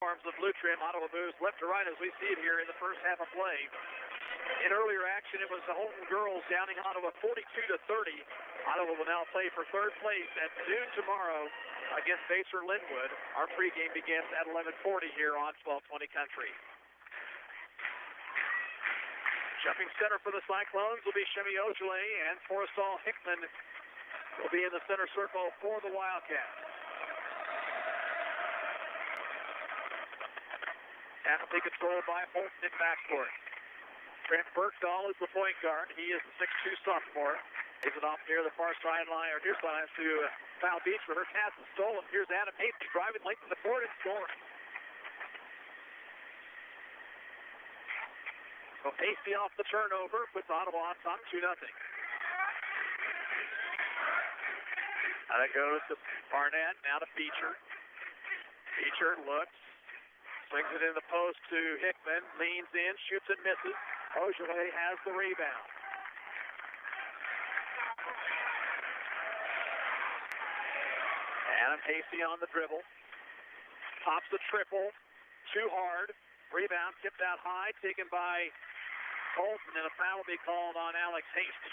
Arms of blue trim. Ottawa moves left to right as we see it here in the first half of play. In earlier action, it was the Holton girls downing Ottawa 42-30. Ottawa will now play for third place at noon tomorrow against Baser Linwood. Our pregame begins at 11:40 here on 1220 Country. Jumping center for the Cyclones will be Shemi Ojale, and Forrestal Hickman will be in the center circle for the Wildcats. Athlete controlled by Holton in backcourt. Trent Bergdahl is the point guard. He is the 6'2 sophomore. Gives it off near the far sideline, or near sideline to foul beach for her. Pass is stolen. Here's Adam Hasty driving late to the court and scoring. So Hasty off the turnover, puts Ottawa on top 2-0. Now that goes to Barnett, now to Beecher. Beecher looks, swings it in the post to Hickman, leans in, shoots and misses. Ojale has the rebound. Adam Hasty on the dribble. Pops the triple, too hard. Rebound tipped out high, taken by Holton, and a foul will be called on Alex Hasty.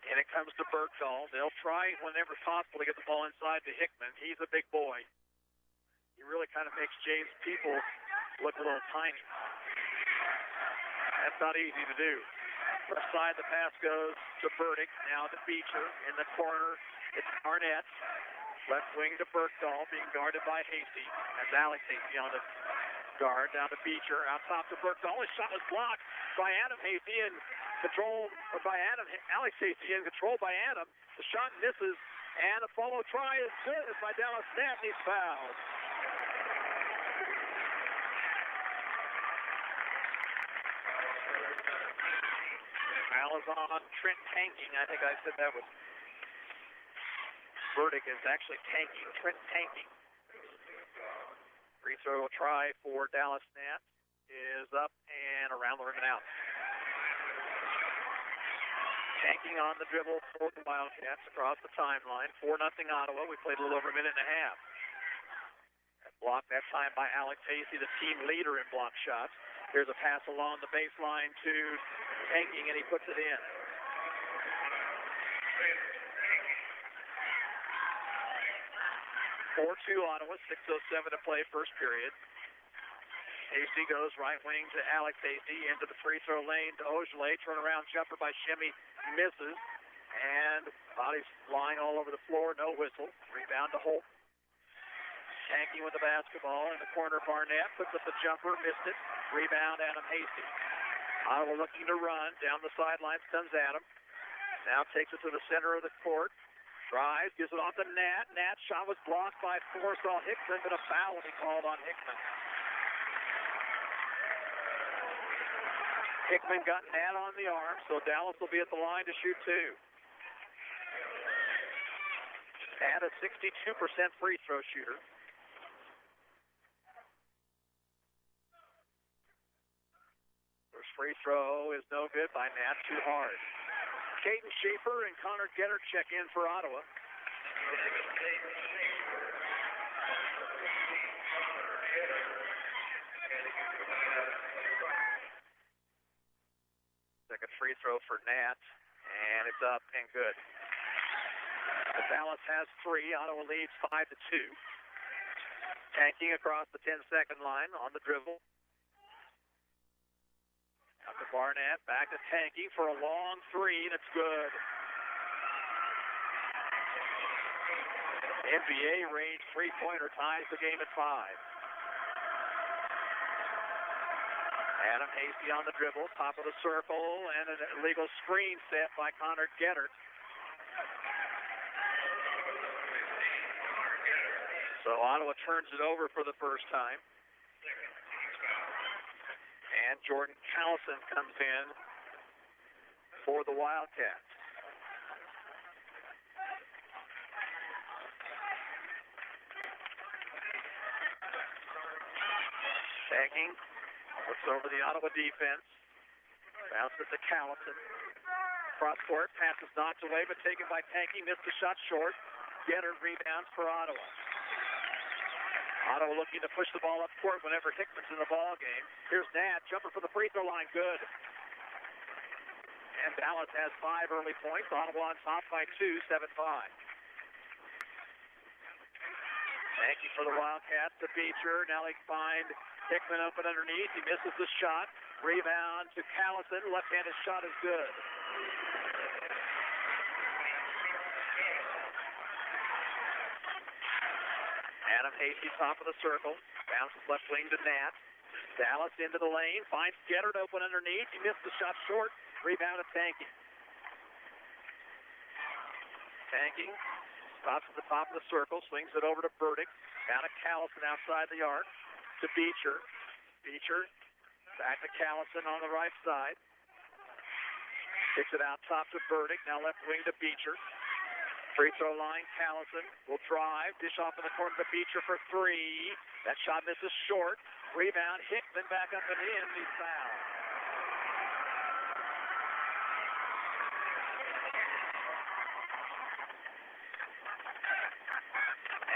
And it comes to Bergdahl. They'll try whenever possible to get the ball inside to Hickman. He's a big boy. He really kind of makes Jay's people look a little tiny. That's not easy to do. Left side, the pass goes to Burdick. Now to Beecher. In the corner, it's Barnett. Left wing to Bergdahl, being guarded by Hasty. That's Alex Hasty on the guard. Down to Beecher. Out top to Bergdahl. His shot was blocked by Adam Hasty and controlled by Adam. Alex Hasty and controlled by Adam. The shot misses, and a follow try is good by Dallas Nat. He's fouled. Foul is on Trent Tanking. I think I said that was Burdick is actually Tanking. Trent Tanking. Free throw try for Dallas Nat is up and around the rim and out. Tanking on the dribble for the Wildcats across the timeline. 4-0 Ottawa. We played a little over a minute and a half. Blocked that time by Alex Hasty, the team leader in block shots. Here's a pass along the baseline to Tanking, and he puts it in. (4-2) Ottawa, 6:07 to play, first period. Hasty goes right wing to Alex Hasty, into the free throw lane to Ojale. Turnaround jumper by Shemi, misses, and body's flying all over the floor, no whistle. Rebound to Holt. Tanking with the basketball in the corner. Barnett puts up the jumper, missed it. Rebound, Adam Hasty. Ottawa looking to run. Down the sidelines comes Adam. Now takes it to the center of the court. Drives, gives it off to Nat. Nat's shot was blocked by Forrestal Hickman, but a foul will be called on Hickman. Hickman got Nat on the arm, so Dallas will be at the line to shoot two. Nat, a 62% free throw shooter. First free throw is no good by Nat, too hard. Caden Schaefer and Connor Getter check in for Ottawa. Second free throw for Nat, and it's up and good. The Dallas has three. Ottawa leads 5-2. Tanking across the 10-second line on the dribble. Up to Barnett, back to Tanking for a long three, and it's good. NBA range three-pointer ties the game at 5. Adam Hasty on the dribble, top of the circle, and an illegal screen set by Connor Getter. So Ottawa turns it over for the first time. And Jordan Callison comes in for the Wildcats. Tanking looks over the Ottawa defense. Bounces to Callison. Cross court, pass is knocked away, but taken by Tanky. Missed the shot short. Getter rebounds for Ottawa. Ottawa looking to push the ball up court whenever Hickman's in the ball game. Here's Nat, jumper for the free throw line, good. And Dallas has 5 early points. Ottawa on top by 2, 7-5. Thank you for the Wildcats to Beecher. Now they find Hickman open underneath. He misses the shot. Rebound to Callison. Left-handed shot is good. Adam Hasty, top of the circle. Bounces left wing to Nat. Dallas into the lane. Finds Getter open underneath. He missed the shot short. Rebound to Tanking. Tanking stops at the top of the circle. Swings it over to Burdick. Down to Callison outside the arc. To Beecher. Beecher back to Callison on the right side. Kicks it out top to Burdick. Now left wing to Beecher. Free throw line, Callison will drive. Dish off in the corner to Beecher for 3. That shot misses short. Rebound, Hickman back up and in. He's fouled.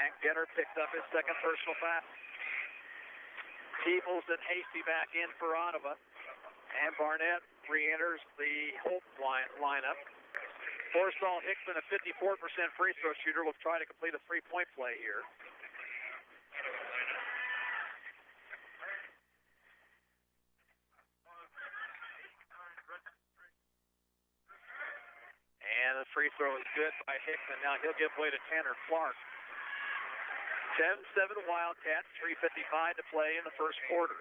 And Getter picked up his second personal foul. Peebles and Hasty back in for Ottawa. And Barnett re-enters the Holton lineup. Forstall Hickman, a 54% free throw shooter, will try to complete a three-point play here. And the free throw is good by Hickman. Now he'll give way to Tanner Clark. 10-7 Wildcats, 3:55 to play in the first quarter.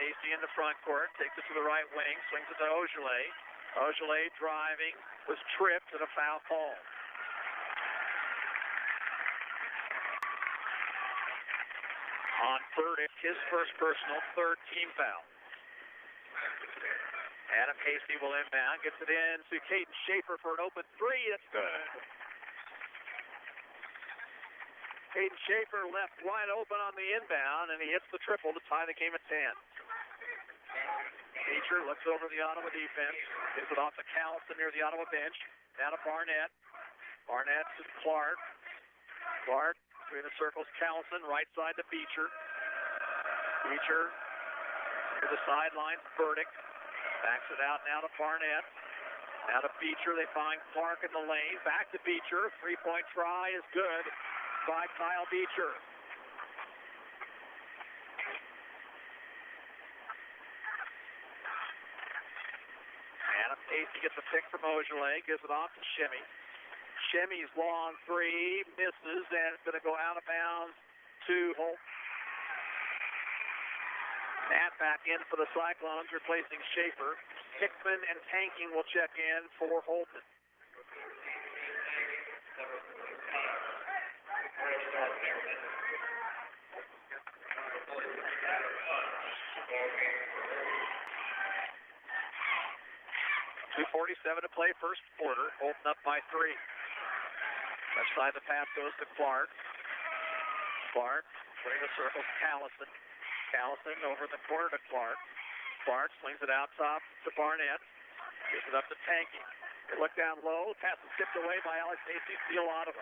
Hasty in the front court, takes it to the right wing, swings it to Ogilvy. Ogilvy driving, was tripped and a foul call. On Burdick, his first personal, third team foul. Adam Hasty will inbound, gets it in to Caden Schaefer for an open 3. That's good. Caden Schaefer left wide open on the inbound, and he hits the triple to tie the game at 10. Beecher looks over the Ottawa defense, gives it off to Callison near the Ottawa bench. Down to Barnett. Barnett to Clark. Clark between the circles, Callison, right side to Beecher. Beecher to the sidelines, Burdick. Backs it out now to Barnett. Now to Beecher, they find Clark in the lane. Back to Beecher, three-point try is good by Kyle Beecher. Hasty gets a pick from Ogilvy, gives it off to Shimmy. Shimmy's long 3, misses, and it's going to go out of bounds to Holt. Nat back in for the Cyclones, replacing Schaefer. Hickman and Tanking will check in for Holton. .247 to play first quarter. Holton up by 3. Left side the pass goes to Clark. Clark, putting the circle, Callison. Callison over the corner to Clark. Clark slings it out top to Barnett. Gives it up to Tanky. They look down low. Pass is tipped away by Alex Hasty. Steal Ottawa.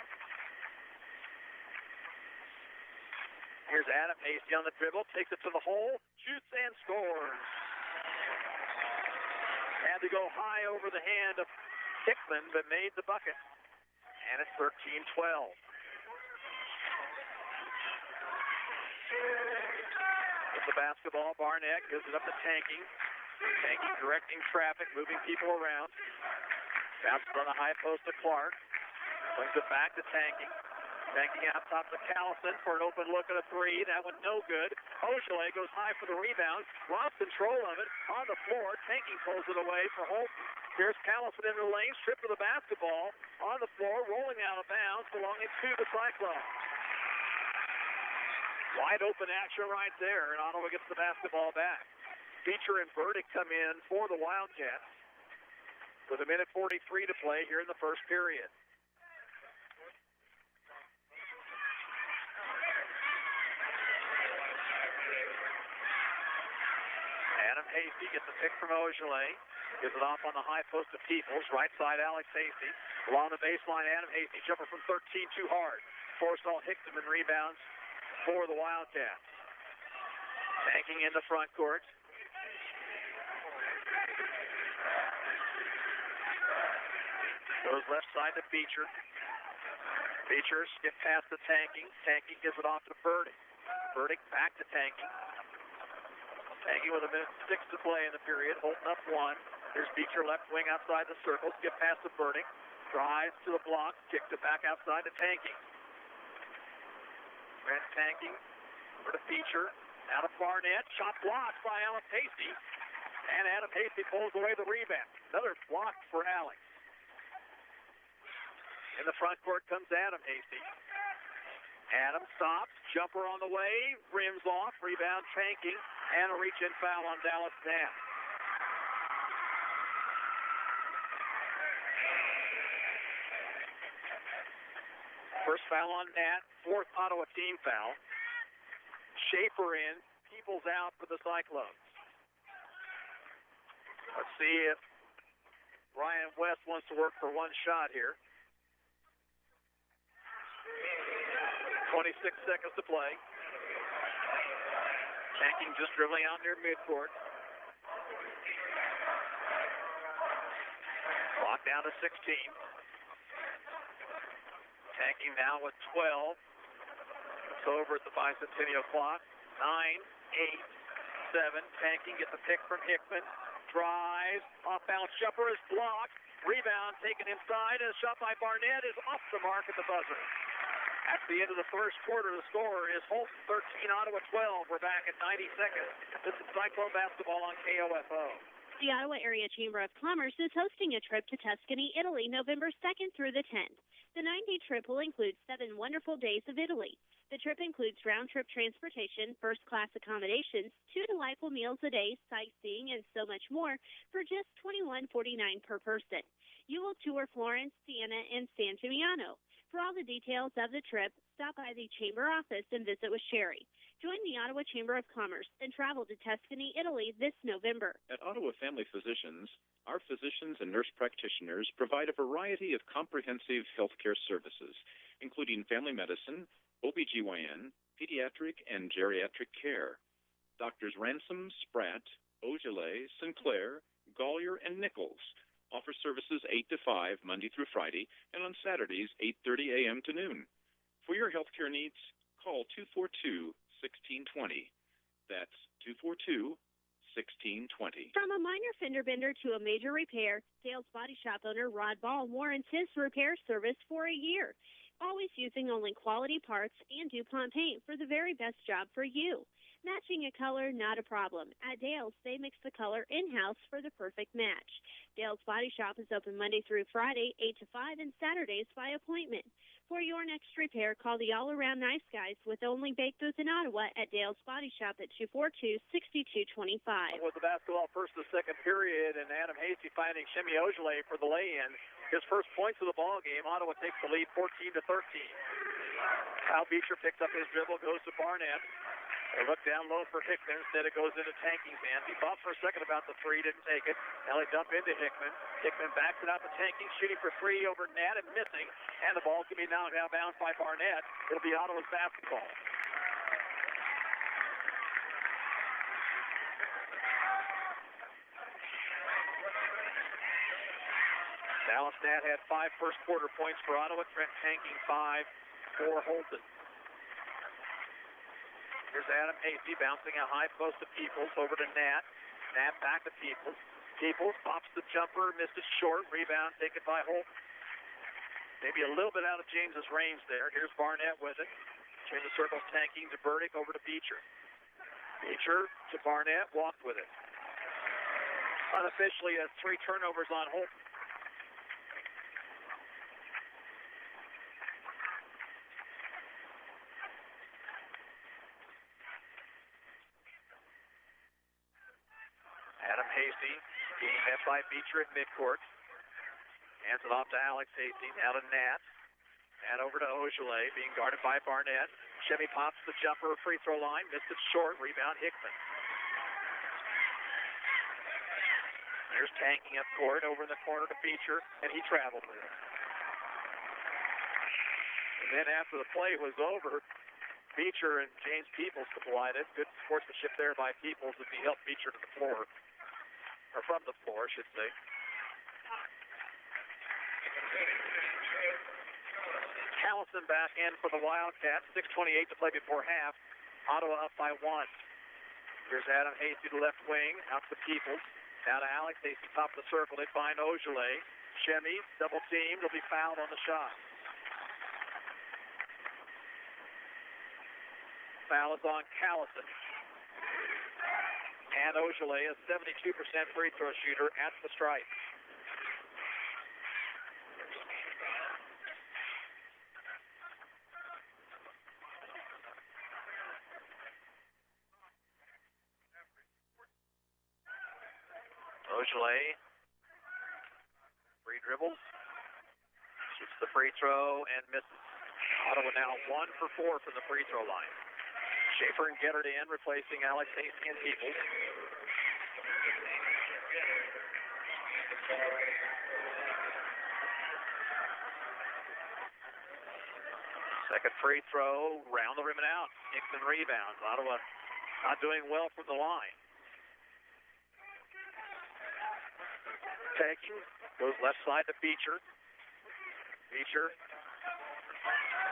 Here's Adam Hasty on the dribble. Takes it to the hole. Shoots and scores. Had to go high over the hand of Hickman, but made the bucket. And it's 13-12. With the basketball, Barnett gives it up to Tanking. Tanking directing traffic, moving people around. Bounces on the high post to Clark. Brings it back to Tanking. Tanking out top to Callison for an open look at a 3. That one no good. Ogilvy goes high for the rebound. Lost control of it on the floor. Tanking pulls it away for Holton. Here's Callison in the lane, stripped of the basketball on the floor, rolling out of bounds, belonging to the Cyclones. Wide open action right there, and Ottawa gets the basketball back. Beecher and Burdick come in for the Wildcats with 1:43 to play here in the first period. Adam Hasty gets a pick from Ogilvy. Gives it off on the high post to Peoples. Right side, Alex Hasty. Along the baseline, Adam Hasty. Jumper from 13, too hard. Forsall Hickman rebounds for the Wildcats. Tanking in the front court. Goes left side to Beecher. Beecher skip past the Tanking. Tanking gives it off to Burdick. Burdick back to Tanking. Tanking with a minute 6 to play in the period. Holton up 1. Here's Beecher left wing outside the circle. Skip past the Burdick. Drives to the block. Kicks it back outside to Tanking. Grant Tanking over to Beecher. Out of Barnett. Shot blocked by Alex Hasty. And Adam Hasty pulls away the rebound. Another block for Alex. In the front court comes Adam Hasty. Adam stops. Jumper on the way. Rims off. Rebound Tanking. And a reach-in foul on Dallas Knapp. First foul on Nat. Fourth Ottawa team foul. Schaefer in. Peoples out for the Cyclones. Let's see if Ryan West wants to work for one shot here. 26 seconds to play. Tanking just dribbling out near midcourt. Clock down to 16. Tanking now with 12. It's over at the bicentennial clock. 9, 8, 7. Tanking gets a pick from Hickman. Drives. Off-balance jumper is blocked. Rebound taken inside. And a shot by Barnett is off the mark at the buzzer. At the end of the first quarter, the score is Holton 13, Ottawa 12. We're back at 90 seconds. This is Cyclone basketball on KOFO. The Ottawa Area Chamber of Commerce is hosting a trip to Tuscany, Italy, November 2nd through the 10th. The 9-day trip will include 7 wonderful days of Italy. The trip includes round-trip transportation, first-class accommodations, 2 delightful meals a day, sightseeing, and so much more for just $21.49 per person. You will tour Florence, Siena, and San Gimignano. For all the details of the trip, stop by the Chamber office and visit with Sherry. Join the Ottawa Chamber of Commerce and travel to Tuscany, Italy this November. At Ottawa Family Physicians, our physicians and nurse practitioners provide a variety of comprehensive healthcare services, including family medicine, OBGYN, pediatric, and geriatric care. Doctors Ransom, Spratt, Ogilvy, Sinclair, Gollier, and Nichols offer services 8 to 5 Monday through Friday, and on Saturdays 8:30 a.m. to noon. For your healthcare needs, call 242-1620. That's 242-1620. From a minor fender bender to a major repair, Dale's Body Shop owner Rod Ball warrants his repair service for a year. Always using only quality parts and DuPont paint for the very best job for you. Matching a color, not a problem. At Dale's, they mix the color in-house for the perfect match. Dale's Body Shop is open Monday through Friday, 8 to 5, and Saturdays by appointment. For your next repair, call the all-around nice guys with only baked goods in Ottawa at Dale's Body Shop at 242-6225. With the basketball first to second period, and Adam Hasty finding Shimmy Ogilvy for the lay-in. His first points of the ball game. Ottawa takes the lead 14-13. Kyle Beecher picks up his dribble, goes to Barnett. They look down low for Hickman. Instead, it goes into Tanking's hands. He thought for a second about the three, didn't take it. Now they dump into Hickman. Hickman backs it out to Tanking, shooting for three over Nat and missing. And the ball can be knocked out of bounds by Barnett. It'll be Ottawa's basketball. Dallas Nat had 5 first quarter points for Ottawa. Trent Tanking 5 for Holton. Here's Adam Hasty bouncing a high post to Peoples over to Nat. Nat back to Peoples. Peoples pops the jumper, missed it short. Rebound taken by Holton. Maybe a little bit out of James's range there. Here's Barnett with it. Change the circle, Tanking to Burdick over to Beecher. Beecher to Barnett, walked with it. Unofficially has 3 turnovers on Holton. Adam Hasty being met by Beecher at midcourt. Hands it off to Alex Hasty. Now to Nat. Nat over to Ogilvy, being guarded by Barnett. Chevy pops the jumper, free throw line. Missed it short. Rebound Hickman. There's tanking up court over in the corner to Beecher, and he traveled with it. And then after the play was over, Beecher and James Peoples collided. Good sportsmanship there by Peoples as he helped Beecher to the floor. Or from the floor, I should say. Callison back in for the Wildcats. 6:28 to play before half. Ottawa up by 1. Here's Adam Hasty to left wing. Out to Peoples. Now to Alex Hasty, top of the circle. They find Ojale. Shemi, double teamed. Will be fouled on the shot. Foul is on Callison. And Ojale, a 72% free throw shooter at the stripe. Ojale, free dribble, shoots the free throw and misses. Ottawa now 1 for 4 from the free throw line. Schaefer and Gettert in, replacing Alex Hasty and Peoples. Second free throw, round the rim and out. Hickman rebounds. Ottawa not doing well from the line. Taking, goes left side to Beecher. Beecher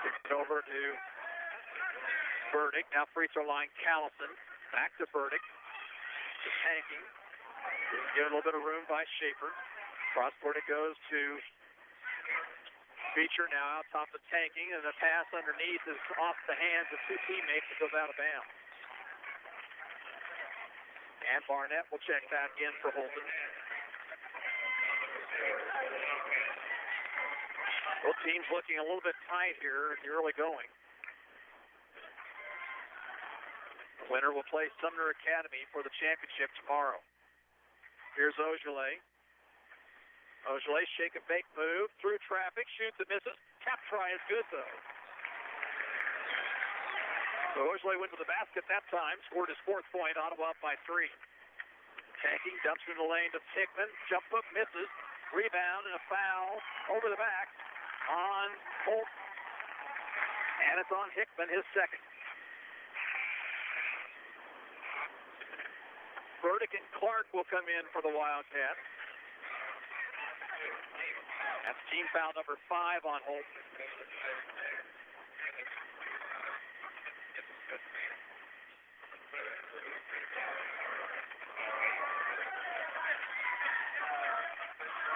gets it over to Burdick. Now free throw line, Callison. Back to Burdick. To Tanking. Given a little bit of room by Schaefer. Cross court it goes to Beecher. Now out top of Tanking. And the pass underneath is off the hands of two teammates. It goes out of bounds. And Barnett will check back in for Holton. Both teams looking a little bit tight here in the early going. The winner will play Sumner Academy for the championship tomorrow. Here's Ojale. Ojale, shake and bake move through traffic, shoots and misses. Tap try is good though. So Ojale went to the basket that time, scored his 4th point. Ottawa up by 3. Tanking dumps in the lane to Hickman. Jump hook misses. Rebound and a foul over the back on Holt. And it's on Hickman, his 2nd. Burdick and Clark will come in for the Wildcats. That's team foul number 5 on Holt.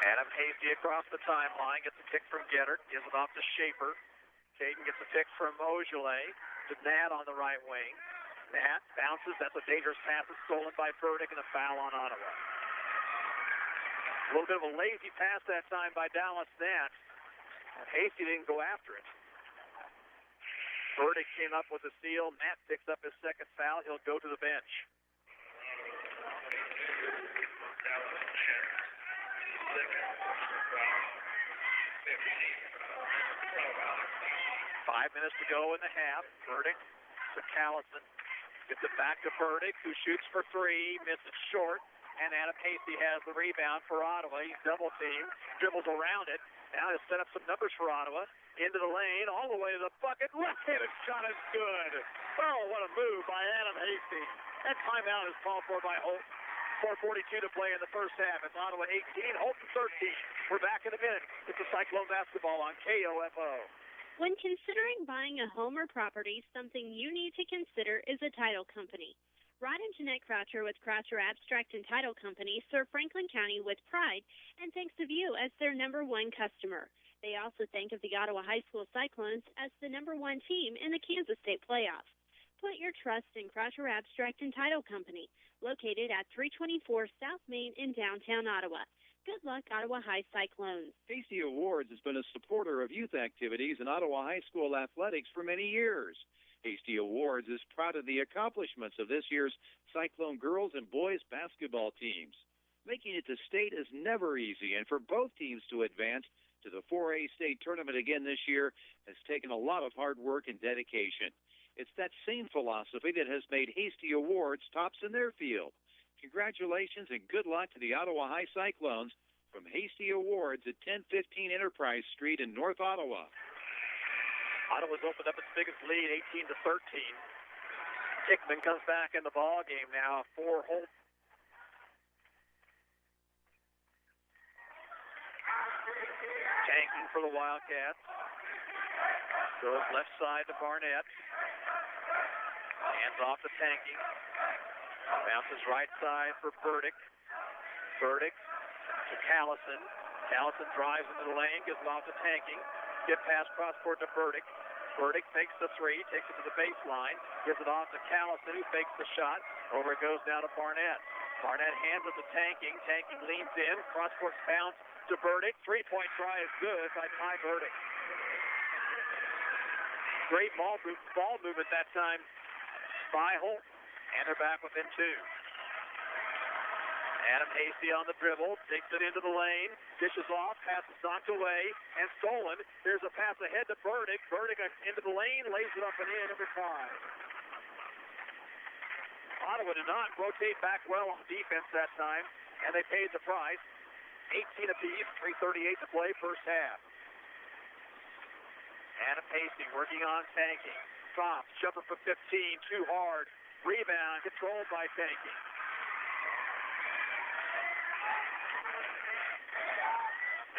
Adam Hasty across the timeline, gets a pick from Gettert, gives it off to Schaefer. Caden gets a pick from Ojale to Nat on the right wing. Nat bounces, that's a dangerous pass, it's stolen by Burdick, and a foul on Ottawa. A little bit of a lazy pass that time by Dallas Nat. Hasty didn't go after it. Burdick came up with a steal. Nat picks up his 2nd foul. He'll go to the bench. 5 minutes to go in the half. Burdick to Callison. Gets it back to Burdick, who shoots for 3, misses short, and Adam Hasty has the rebound for Ottawa. He's double teamed, dribbles around it. Now he'll set up some numbers for Ottawa. Into the lane, all the way to the bucket. Left-handed shot is good. Oh, what a move by Adam Hasty. That timeout is called for by Holt. 4:42 to play in the first half. It's Ottawa 18, Holton 13. We're back in a minute. It's a Cyclone basketball on KOFO. When considering buying a home or property, something you need to consider is a title company. Rod and Jeanette Croucher with Croucher Abstract and Title Company serve Franklin County with pride and thanks of you as their #1 customer. They also think of the Ottawa High School Cyclones as the #1 team in the Kansas State playoffs. Put your trust in Croucher Abstract and Title Company, located at 324 South Main in downtown Ottawa. Good luck, Ottawa High Cyclones. Hasty Awards has been a supporter of youth activities in Ottawa High School athletics for many years. Hasty Awards is proud of the accomplishments of this year's Cyclone girls and boys basketball teams. Making it to state is never easy, and for both teams to advance to the 4A state tournament again this year has taken a lot of hard work and dedication. It's that same philosophy that has made Hasty Awards tops in their field. Congratulations and good luck to the Ottawa High Cyclones from Hasty Awards at 1015 Enterprise Street in North Ottawa. Ottawa's opened up its biggest lead, 18-13. Hickman comes back in the ball game now for Holton. Tanking for the Wildcats. Goes left side to Barnett. Hands off to Tanking. Bounces right side for Burdick. Burdick to Callison. Callison drives into the lane, gives it off to Tanking. Get past cross court to Burdick. Burdick takes the three, takes it to the baseline, gives it off to Callison, who fakes the shot. Over it goes now to Barnett. Barnett hands it to Tanking. Tanking leans in. Cross court bounce to Burdick. Three-point try is good by Ty Burdick. Great ball movement that time by Holt. And they're back within two. Adam Hasty on the dribble, takes it into the lane, dishes off, pass is knocked away, and stolen. There's a pass ahead to Burdick. Burdick into the lane, lays it up and in, number 5. Ottawa did not rotate back well on defense that time, and they paid the price. 18 apiece, 3:38 to play, first half. Adam Hasty working on Tanking. Drops, jumper for 15, too hard. Rebound, controlled by Tanking.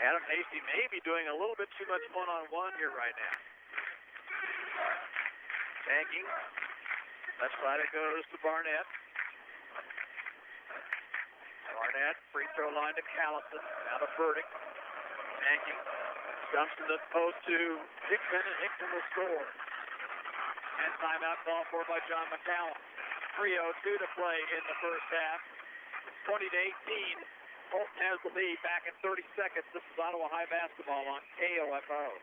Adam Hasty may be doing a little bit too much one-on-one here right now. Tanking. Left side it goes to Barnett. Barnett, free throw line to Callison. Now to Burdick. Tanking. Dumps in the post to Hickman, and Hickman will score. And timeout call for by John McCallum. 3:02 to play in the first half. 20-18. Holton has the lead back in 30 seconds. This is Ottawa High basketball on KOFO.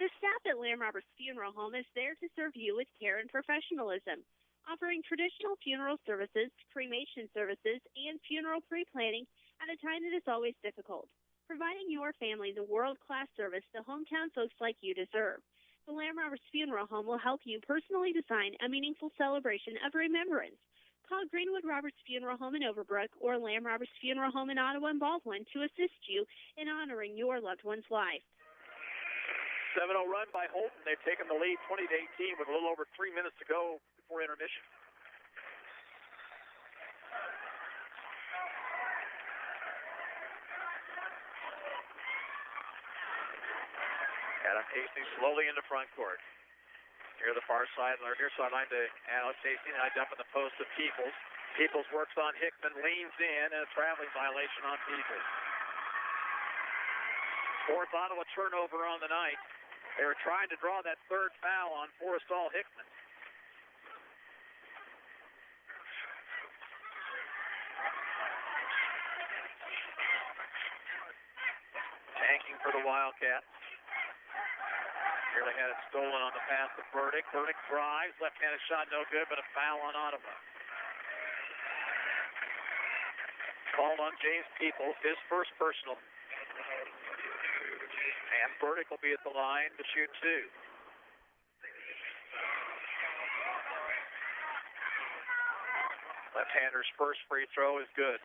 The staff at Lamb Roberts Funeral Home is there to serve you with care and professionalism, offering traditional funeral services, cremation services, and funeral pre-planning at a time that is always difficult, providing your family the world-class service the hometown folks like you deserve. The Lamb Roberts Funeral Home will help you personally design a meaningful celebration of remembrance. Call Greenwood Roberts Funeral Home in Overbrook or Lamb Roberts Funeral Home in Ottawa and Baldwin to assist you in honoring your loved one's life. 7-0 run by Holton. They've taken the lead 20-18 with a little over 3 minutes to go before intermission. Adam Hastings slowly into front court. Near the far side, or near sideline to Alex Hastings. I dump in the post to Peoples. Peoples works on Hickman, leans in, and a traveling violation on Peoples. Fourth Ottawa turnover on the night. They were trying to draw that third foul on Forrestall Hickman. Tanking for the Wildcats. Here they had it stolen on the pass to Burdick. Burdick drives, left-handed shot no good, but a foul on Ottawa. Called on James Peoples, his first personal. And Burdick will be at the line to shoot two. Left-hander's first free throw is good.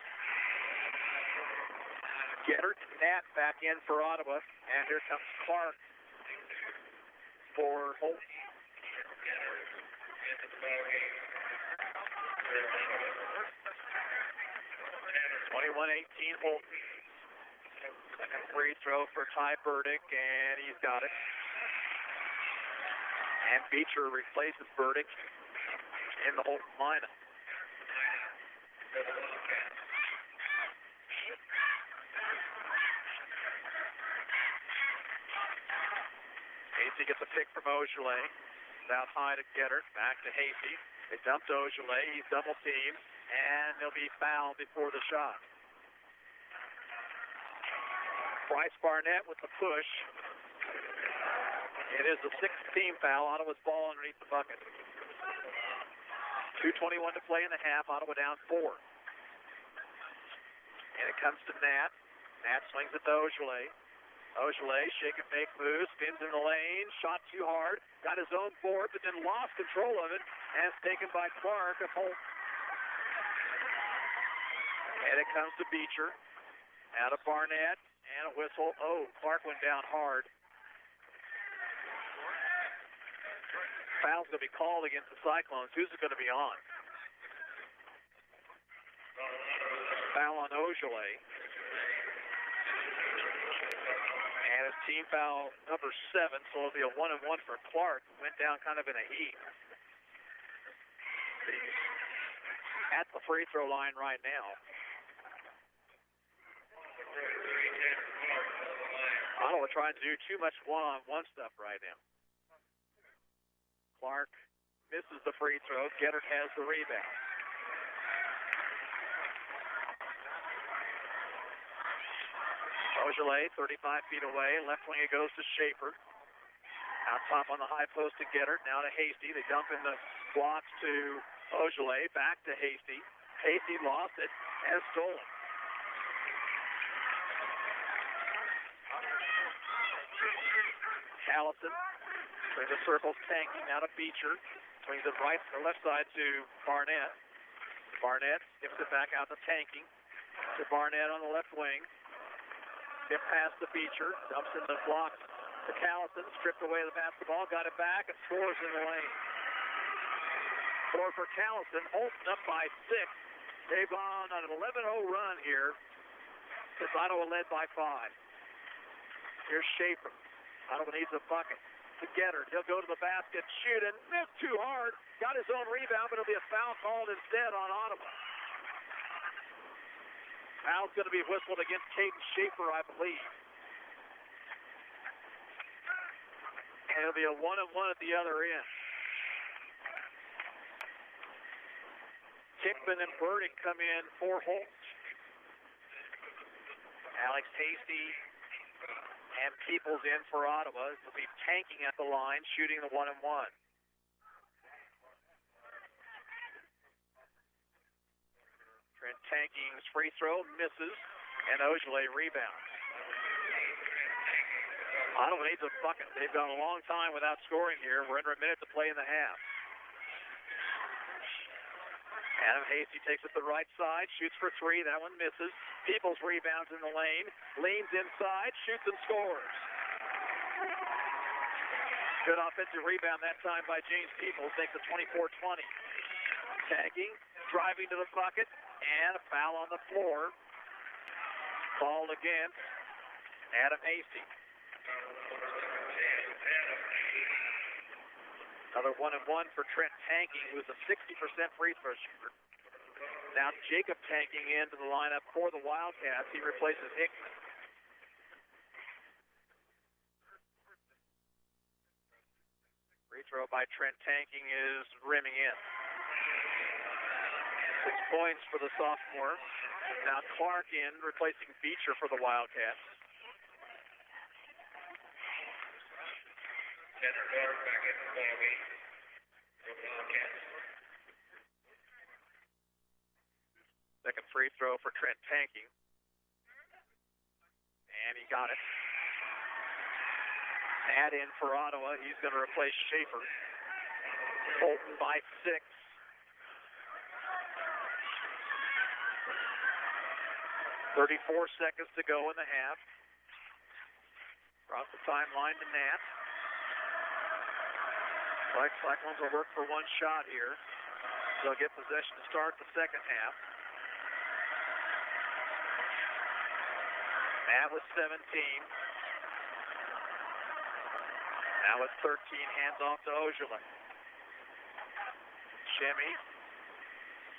Gettert, Nat back in for Ottawa, and here comes Clark for Holton. 21-18 Holton. Second free throw for Ty Burdick, and he's got it. And Beecher replaces Burdick in the Holton lineup. Hasty gets a pick from Ogilvy. Out high to Gettert. Back to Hasty. They dump to Ogilvy. He's double teamed. And he'll be fouled before the shot. Bryce Barnett with the push. It is the sixth team foul. Ottawa's ball underneath the bucket. 2:21 to play in the half. Ottawa down 4. And it comes to Nat. Nat swings it to Ogilvy. Ogilvy, shake and make move, spins in the lane, shot too hard, got his own board, but then lost control of it, and it's taken by Clark of Holton. And it comes to Beecher. Out of Barnett. And a whistle. Oh, Clark went down hard. Foul's going to be called against the Cyclones. Who's it going to be on? Foul on Ogilvy. And it's team foul number 7, so it'll be a 1-and-1 for Clark. Went down kind of in a heat. At the free throw line right now. I don't want to try to do too much one-on-one stuff right now. Clark misses the free throw. Gettert has the rebound. Ogilvy, 35 feet away. Left wing it goes to Schaefer. Out top on the high post to Gettert. Now to Hasty. They dump in the blocks to Ogilvy. Back to Hasty. Hasty lost it and stolen. Allison brings the circles tanking. Now to Beecher. Swings it right or left side to Barnett. Barnett skips it back out to tanking. To Barnett on the left wing. Skip past to Beecher. Dumps in the blocks to Callison. Stripped away the basketball. Got it back and scores in the lane. Score for Callison. Holton up by 6. They've gone on an 11-0 run here since Ottawa led by 5. Here's Schaefer. Ottawa needs a bucket. To Gettert. He'll go to the basket, shoot, and missed too hard. Got his own rebound, but it'll be a foul called instead on Ottawa. Foul's going to be whistled against Caden Schaefer, I believe. And it'll be a 1-and-1 at the other end. Hickman and Burdick come in for Holt. Alex Hasty and Peoples in for Ottawa. They'll be tanking at the line, shooting the 1-and-1. Trent Tanking's free throw misses, and Ogilvy rebounds. Ottawa needs a bucket. They've gone a long time without scoring here. We're under a minute to play in the half. Adam Hasty takes it to the right side, shoots for 3. That one misses. Peoples rebounds in the lane, leans inside, shoots and scores. Good offensive rebound that time by James Peoples. Makes it 24-20. Tagging, driving to the bucket, and a foul on the floor. Called against Adam Hasty. Another 1-and-1 for Trent Tanking, who's a 60% free throw shooter. Now Jacob Tanking into the lineup for the Wildcats. He replaces Hickman. Free throw by Trent Tanking is rimming in. 6 points for the sophomore. Now Clark in, replacing Beecher for the Wildcats. Second free throw for Trent Tanking. And he got it. Add in for Ottawa. He's going to replace Schaefer. Holton by 6. .34 seconds to go in the half. Across the timeline to Nat. Cyclones will work for one shot here. They'll get possession to start the second half. Matt with 17. Now with 13, hands off to Ogilvy. Shimmy.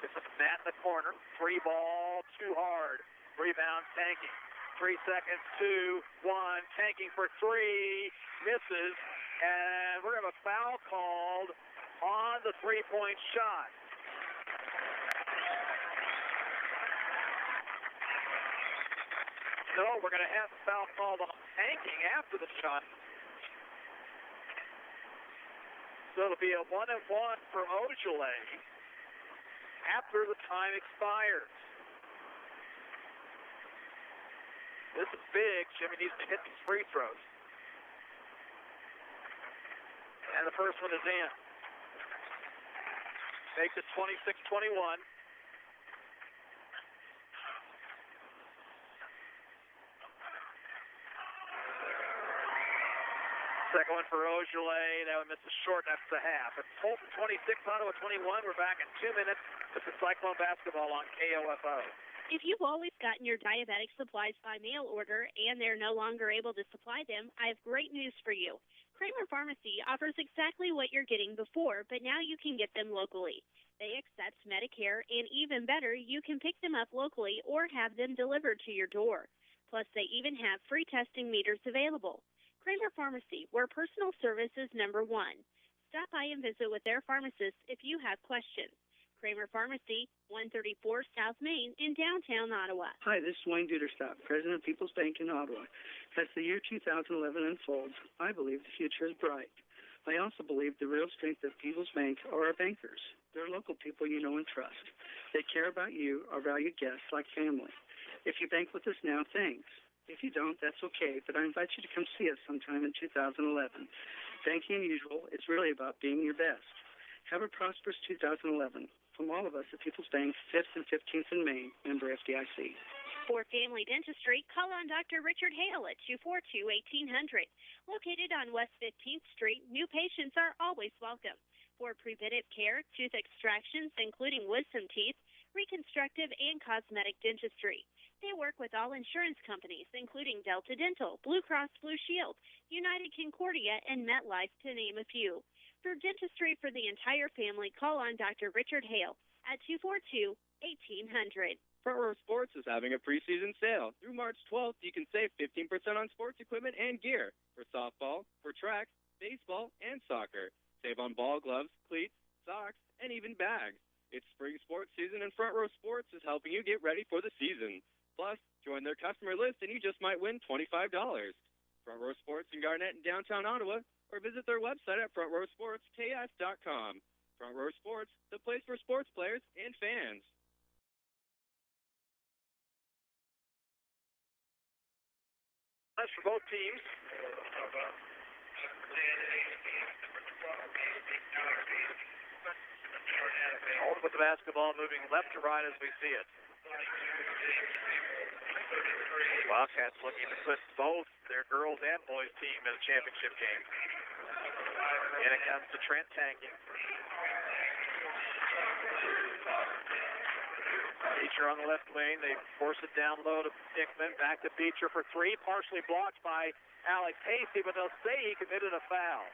This is Matt in the corner. 3 ball, too hard. Rebound, Tanking. 3 seconds, 2, 1. Tanking for 3. Misses. And we're going to have a foul called on the three-point shot. No, we're going to have a foul called on Tanking after the shot. So it'll be a 1-and-1 for Ogilvy after the time expires. This is big. Jimmy needs to hit these free throws. And the first one is in. Makes it 26-21. Second one for Ogilvy. That one misses short. That's the half. It's Holton 26, Ottawa 21. We're back in 2 minutes. This is Cyclone Basketball on KOFO. If you've always gotten your diabetic supplies by mail order and they're no longer able to supply them, I have great news for you. Kramer Pharmacy offers exactly what you're getting before, but now you can get them locally. They accept Medicare, and even better, you can pick them up locally or have them delivered to your door. Plus, they even have free testing meters available. Kramer Pharmacy, where personal service is number one. Stop by and visit with their pharmacists if you have questions. Kramer Pharmacy, 134 South Main in downtown Ottawa. Hi, this is Wayne Duderstadt, President of People's Bank in Ottawa. As the year 2011 unfolds, I believe the future is bright. I also believe the real strength of People's Bank are our bankers. They're local people you know and trust. They care about you, our valued guests, like family. If you bank with us now, thanks. If you don't, that's okay, but I invite you to come see us sometime in 2011. Banking usual, it's really about being your best. Have a prosperous 2011. From all of us at People's Bank, 5th and 15th in Maine, member FDIC. For family dentistry, call on Dr. Richard Hale at 242-1800. Located on West 15th Street, new patients are always welcome. For preventive care, tooth extractions, including wisdom teeth, reconstructive and cosmetic dentistry. They work with all insurance companies, including Delta Dental, Blue Cross Blue Shield, United Concordia, and MetLife, to name a few. For dentistry for the entire family, call on Dr. Richard Hale at 242-1800. Front Row Sports is having a preseason sale. Through March 12th, you can save 15% on sports equipment and gear for softball, for track, baseball, and soccer. Save on ball gloves, cleats, socks, and even bags. It's spring sports season, and Front Row Sports is helping you get ready for the season. Plus, join their customer list, and you just might win $25. Front Row Sports in Garnett and downtown Ottawa, or visit their website at frontrowsportsks.com. Front Row Sports, the place for sports players and fans. That's for both teams. Holton with the basketball, moving left to right as we see it. Wildcats looking to put both their girls and boys team in a championship game. And it comes to Trent tanking. Beecher on the left wing. They force it down low to Hickman. Back to Beecher for three. Partially blocked by Alex Hasty, but they'll say he committed a foul.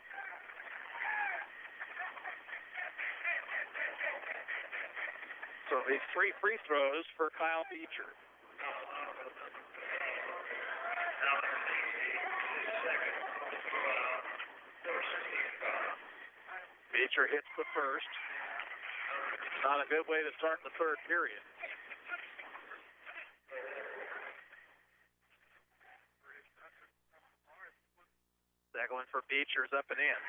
So these three free throws for Kyle Beecher. Beecher hits the first. Not a good way to start the third period. Second one for Beecher's up and in.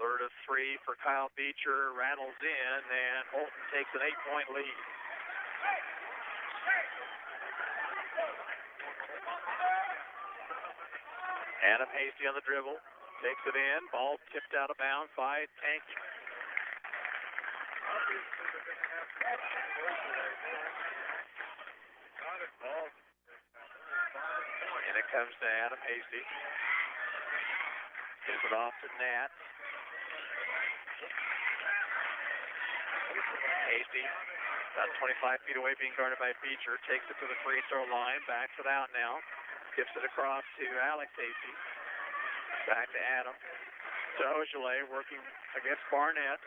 Third of three for Kyle Beecher, rattles in, and Holton takes an 8-point lead. Adam Hasty on the dribble, takes it in, ball tipped out of bounds by Tanky. And it comes to Adam Hasty. Gives it off to Nat. Hasty, about 25 feet away, being guarded by Beecher, takes it to the free throw line, backs it out now, gives it across to Alex Hasty, back to Adam, to Ogilvy, working against Barnett.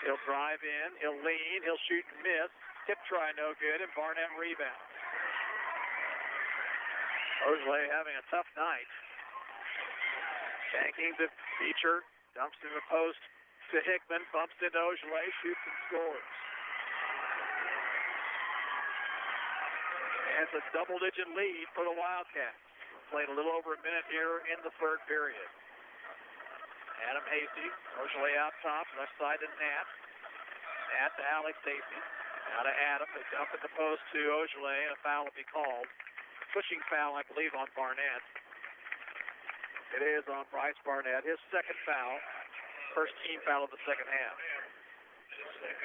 He'll drive in, he'll lean, he'll shoot and miss, tip try no good, and Barnett rebounds. Ogilvy having a tough night. Tanking to Beecher, dumps to the post to Hickman, bumps into Ogilvy, shoots and scores. And it's a double-digit lead for the Wildcats. Played a little over a minute here in the third period. Adam Hasty, Ogilvy out top, left side to Nat. Nat to Alex Hasty. Now to Adam. They dump at the post to Ogilvy, and a foul will be called. Pushing foul, I believe, on Barnett. It is on Bryce Barnett, his second foul. First team foul of the second half.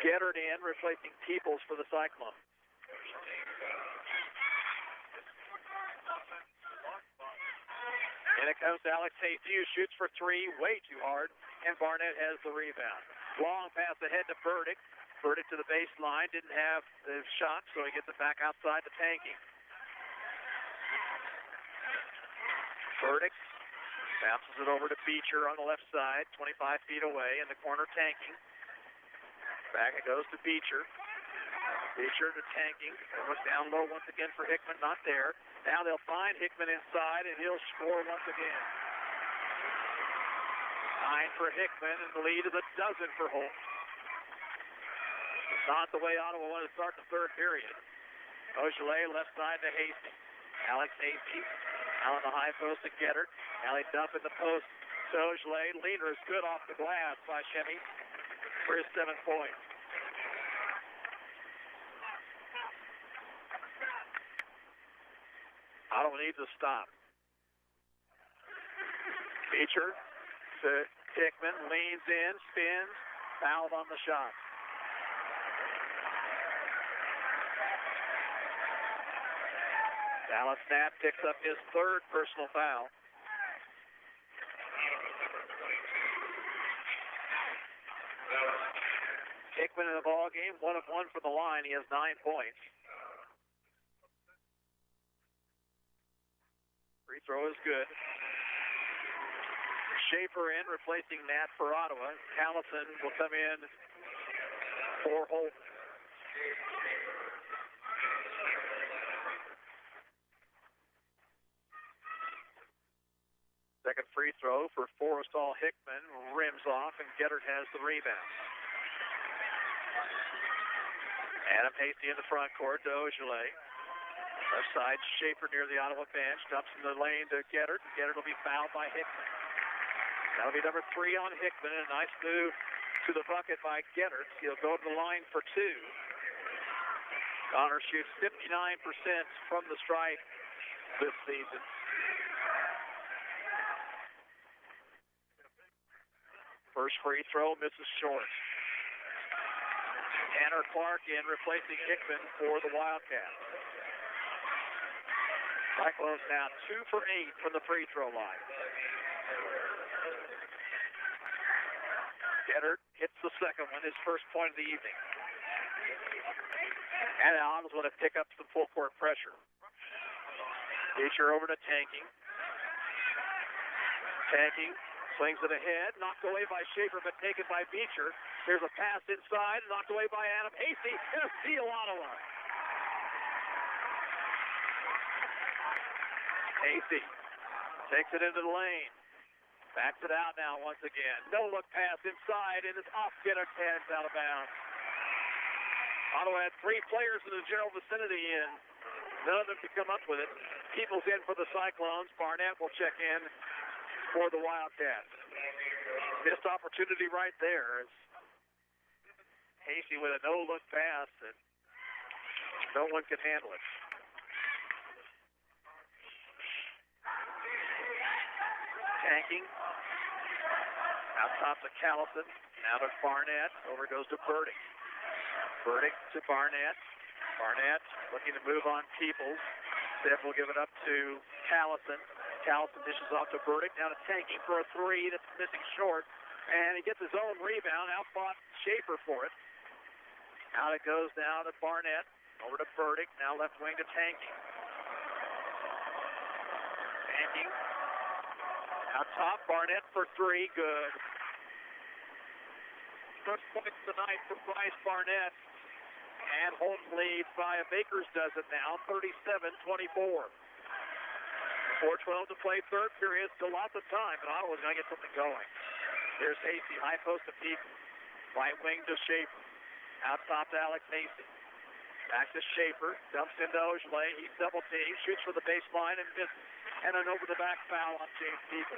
Gettert in, replacing Peoples for the Cyclones. And it comes to Alex Hasty, who shoots for three, way too hard, and Barnett has the rebound. Long pass ahead to Burdick. Burdick to the baseline, didn't have the shot, so he gets it back outside to Tanking. Burdick bounces it over to Beecher on the left side, 25 feet away, in the corner Tanking. Back it goes to Beecher. Beecher to Tanking. Look down low once again for Hickman, not there. Now they'll find Hickman inside, and he'll score once again. 9 for Hickman, and the lead is a dozen for Holt. It's not the way Ottawa wanted to start the third period. Beaujolais left side to Hastings. Alex Hastings out on the high post to Gettert. Alley dump in the post to Beaujolais. Leader is good off the glass by Shemmy for his 7 points. Ottawa needs a stop. Beecher to Hickman, leans in, spins, fouled on the shot. Dallas Knapp picks up his third personal foul. Hickman in the ball game, 1 of 1 for the line. He has 9 points. Free throw is good. Schaefer in, replacing Nat for Ottawa. Callison will come in for Holt. Second free throw for Forrestal Hickman. Rims off, and Gettert has the rebound. Adam Hasty in the front court to Beaujolais. Left side, Schaefer near the Ottawa bench. Dumps in the lane to Gettert. Gettert will be fouled by Hickman. That'll be number 3 on Hickman. A nice move to the bucket by Gettert. He'll go to the line for 2. Connor shoots 59% from the stripe this season. First free throw misses short. Tanner Clark in, replacing Hickman for the Wildcats. Cyclones now 2 for 8 from the free throw line. Gettert hits the second one, his first point of the evening. And Allen's going to pick up some full court pressure. Beecher over to Tanking. Tanking swings it ahead, knocked away by Schaefer, but taken by Beecher. There's a pass inside, knocked away by Adam Hasty, and a steal Ottawa. Hasty takes it into the lane. Backs it out now once again. No-look pass inside, and it's off Gettert's head out of bounds. Ottawa had 3 players in the general vicinity, and none of them could come up with it. Peoples in for the Cyclones. Barnett will check in for the Wildcats. Missed opportunity right there. As Hasty with a no-look pass, and no one could handle it. Tanking. Out top to Callison. Now to Barnett. Over goes to Burdick. Burdick to Barnett. Barnett looking to move on Peoples. Steph will give it up to Callison. Callison dishes off to Burdick. Down to Tanking for a 3. That's missing short. And he gets his own rebound. Outfought Schaefer for it. Out it goes now to Barnett. Over to Burdick. Now left wing to Tanking. Tanking. Out top, Barnett for 3. Good. First points tonight for Bryce Barnett. And Holton leads by a Baker's dozen now, 37-24. 4:12 to play, third period. Still lots of time, but Ottawa's going to get something going. Here's Hasty, high post to People. Right wing to Schaefer. Out top to Alex Hasty. Back to Schaefer. Dumps into Beaujolais. He's double teamed. Shoots for the baseline and misses. And an over-the-back foul on James People.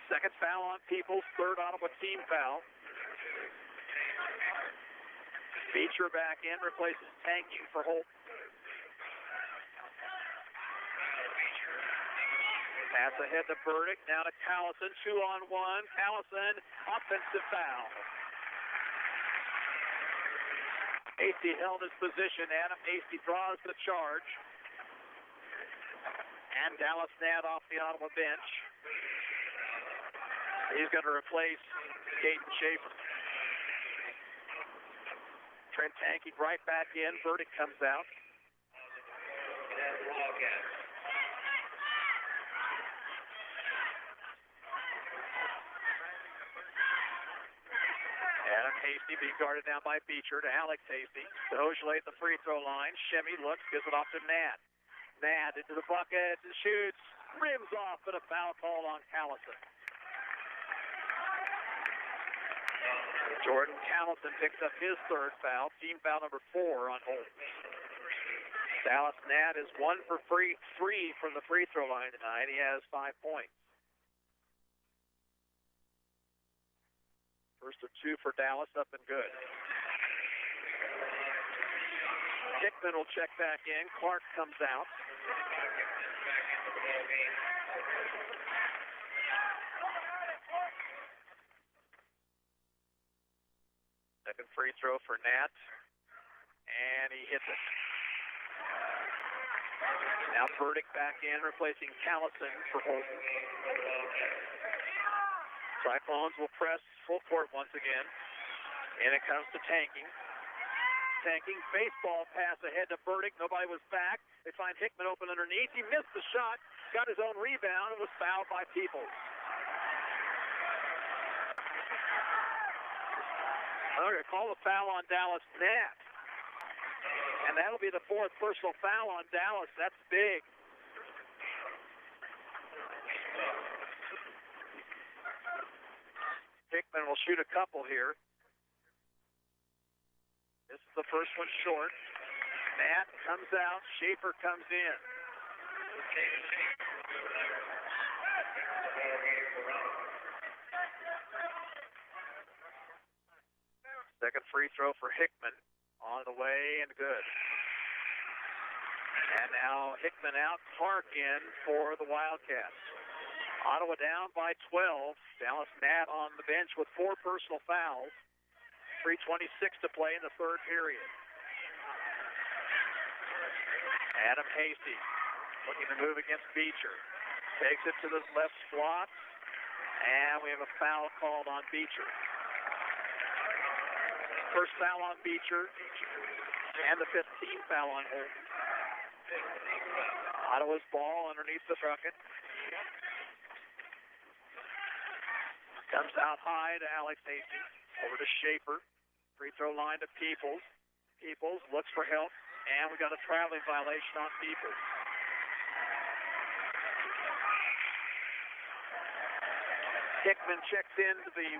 Second foul on Peoples. Third Ottawa team foul. Beecher back in. Replaces Tanking for Holt. Pass ahead to Burdick, now to Callison, 2-on-1. Callison, offensive foul. Hasty held his position. Adam Hasty draws the charge. And Dallas Nadd off the Ottawa bench. He's going to replace Caden Schaefer. Trent Tanky right back in. Burdick comes out. Adam Hasty being guarded down by Beecher to Alex Hasty. To Ojale at the free throw line. Shimmy looks, gives it off to Nadd. Nadd into the bucket, shoots, rims off, but a foul call on Callison. Jordan Callison picks up his third foul, team foul number 4 on Holt. Dallas Nadd is 1 for 3 from the free throw line tonight. He has 5 points. First of 2 for Dallas, up and good. Hickman will check back in. Clark comes out. Second free throw for Nat. And he hits it. Now Burdick back in, replacing Callison for Holton. Cyclones will press full court once again. And it comes to Tanking. Tanking, baseball pass ahead to Burdick. Nobody was back. They find Hickman open underneath. He missed the shot, got his own rebound, and was fouled by Peoples. They're going to call the foul on Dallas Nadd. And that'll be the 4th personal foul on Dallas. That's big. Hickman will shoot a couple here. This is the first one short. Nadd comes out. Schaefer comes in. Second free throw for Hickman. On the way and good. And now Hickman out, Clark in for the Wildcats. Ottawa down by 12. Dallas Nadd on the bench with 4 personal fouls. 3:26 to play in the third period. Adam Hasty looking to move against Beecher. Takes it to the left slot. And we have a foul called on Beecher. First foul on Beecher, and the 15th foul on Holton. Ottawa's ball underneath the bucket. Comes out high to Alex Hasty. Over to Schaefer. Free throw line to Peoples. Peoples looks for help, and we got a traveling violation on Peoples. Hickman checks into the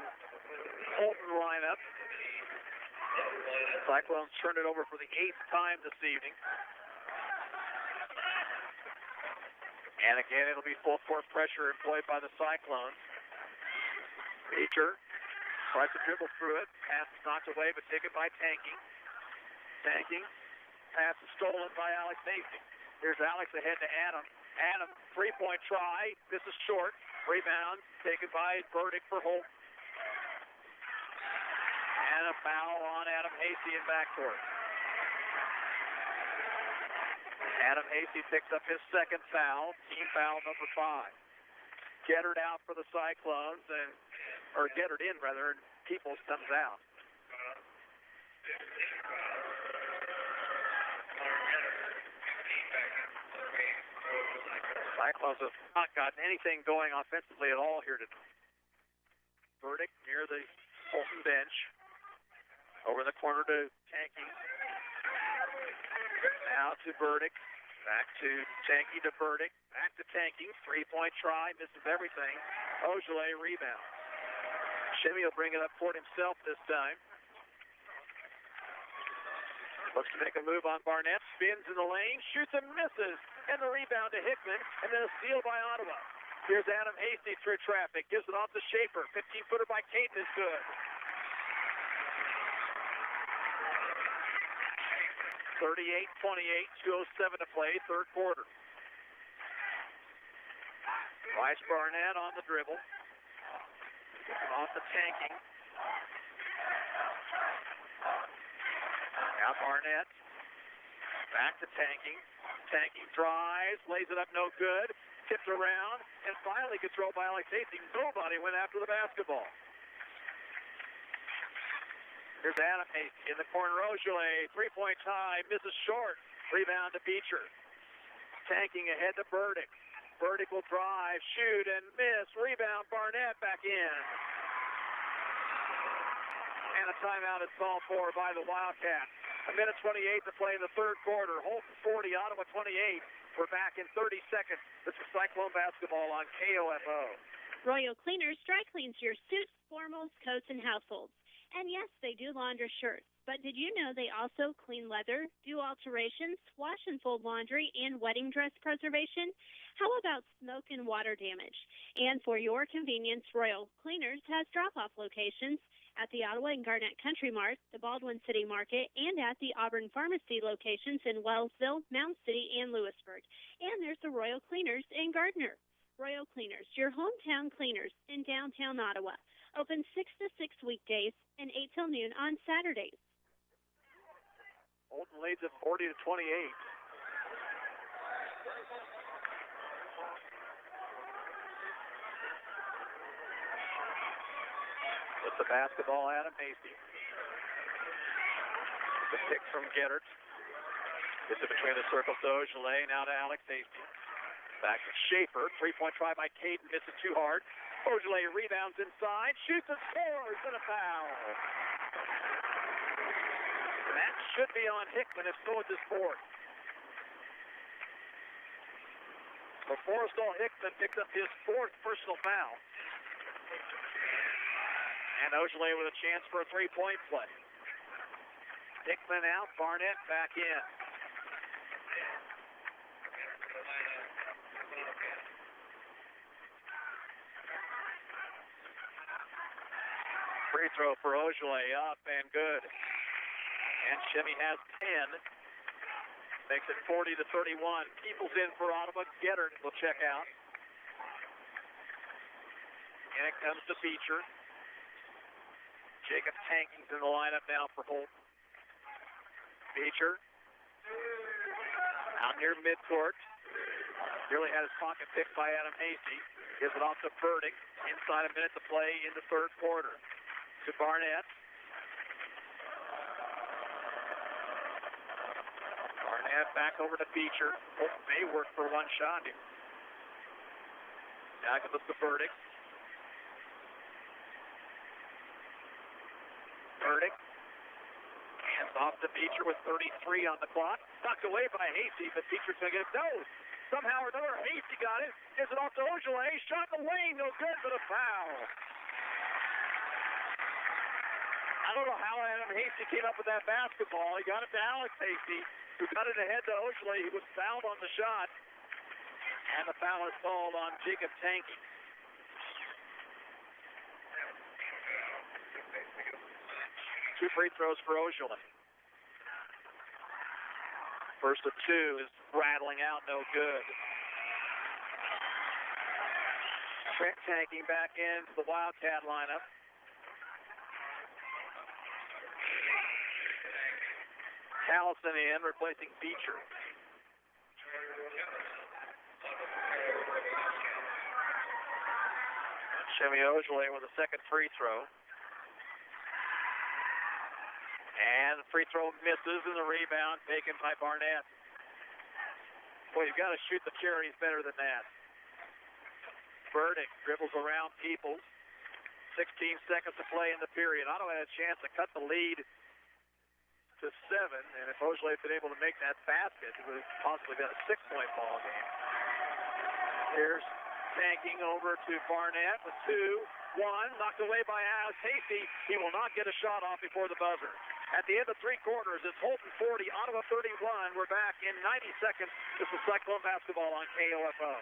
Holton lineup. Cyclones turned it over for the 8th time this evening. And again, it'll be full court pressure employed by the Cyclones. Beecher tries to dribble through it. Pass is knocked away, but taken by Tanking. Tanking. Pass is stolen by Alex Hasty. Here's Alex ahead to Adam. Adam, 3-point try. This is short. Rebound taken by Burdick for Holt. And a foul on Adam Hasty in backcourt. Adam Hasty picks up his second foul, team foul number 5. Gettard out for the Cyclones, or Gettard in rather, and Peoples comes out. Cyclones have not gotten anything going offensively at all here tonight. Burdick near the Holton bench. Over the corner to Tanky. Now to Burdick. Back to Tanky to Burdick. Back to Tanky. 3-point try. Misses everything. Ojale rebound. Shimmy will bring it up court himself this time. Looks to make a move on Barnett. Spins in the lane. Shoots and misses. And the rebound to Hickman. And then a steal by Ottawa. Here's Adam Hasty through traffic. Gives it off to Schaefer. 15-footer by Caden is good. 38-28, 2:07 to play, third quarter. Bryce Barnett on the dribble. Off the Tanking. Now Barnett. Back to Tanking. Tanking drives, lays it up, no good. Tipped around, and finally controlled by Alex Hastings. Nobody went after the basketball. Here's Adam Hastings in the corner. Ogilvy, three-point tie, misses short. Rebound to Beecher. Tanking ahead to Burdick. Burdick will drive, shoot, and miss. Rebound, Barnett back in. And a timeout is called for by the Wildcats. A minute 28 to play in the third quarter. Holton 40, Ottawa 28. We're back in 30 seconds. This is Cyclone basketball on KOFO. Royal Cleaners dry cleans your suits, formals, coats, and households. And yes, they do launder shirts. But did you know they also clean leather, do alterations, wash and fold laundry, and wedding dress preservation? How about smoke and water damage? And for your convenience, Royal Cleaners has drop-off locations at the Ottawa and Garnett Country Mart, the Baldwin City Market, and at the Auburn Pharmacy locations in Wellsville, Mound City, and Lewisburg. And there's the Royal Cleaners in Gardner. Royal Cleaners, your hometown cleaners in downtown Ottawa. Open 6 to 6 weekdays and 8 till noon on Saturdays. Holton leads at 40 to 28. With the basketball, Adam Hastings. The pick from Gettert. Gets it between the circles to Ogilvy. Now to Alex Hastings. Back to Schaefer. Three-point try by Caden. Misses too hard. Ogilvy rebounds inside. Shoots and scores. And a foul. That should be on Hickman. If so, it's his fourth. So Forrestal Hickman picks up his fourth personal foul. And Ogilvy with a chance for a three-point play. Hickman out, Barnett back in. Free throw for Ogilvy, up and good. And Shimmy has 10. Makes it 40 to 31. Peoples in for Ottawa. Gettert will check out. And it comes to Beecher. Jacob Tanking's in the lineup now for Holt. Beecher. Out near midcourt. Nearly had his pocket picked by Adam Hasty. Gives it off to Burdick. Inside a minute to play in the third quarter. To Barnett. Barnett back over to Beecher. Holt may work for one shot here. Now comes to Burdick. Burdick hands off to Beecher with 33 on the clock. Knocked away by Hasty, but Beecher's going to get it. No! Somehow or another, Hasty got it. Gives it off to Ogilvy. Shot in the lane. No good, but a foul. I don't know how Adam Hasty came up with that basketball. He got it to Alex Hasty, who got it ahead to Ogilvy. He was fouled on the shot. And the foul is called on Jacob Tanky. Two free throws for Ogilvy. First of two is rattling out, no good. Trent Tanking back into the Wildcat lineup. Callison in, replacing Beecher. Shimmy Ogilvy with a second free throw. And the free throw misses, and the rebound taken by Barnett. Boy, you've got to shoot the charities better than that. Burdick dribbles around Peoples. 16 seconds to play in the period. Ottawa had a chance to cut the lead to 7, and if Ogilvy had been able to make that basket, it would have possibly been a 6-point ball game. Here's Tanking over to Barnett with 2-1, knocked away by Alex Hasty. He will not get a shot off before the buzzer. At the end of three quarters, it's Holton 40, Ottawa 31. We're back in 90 seconds. This is Cyclone basketball on KOFO.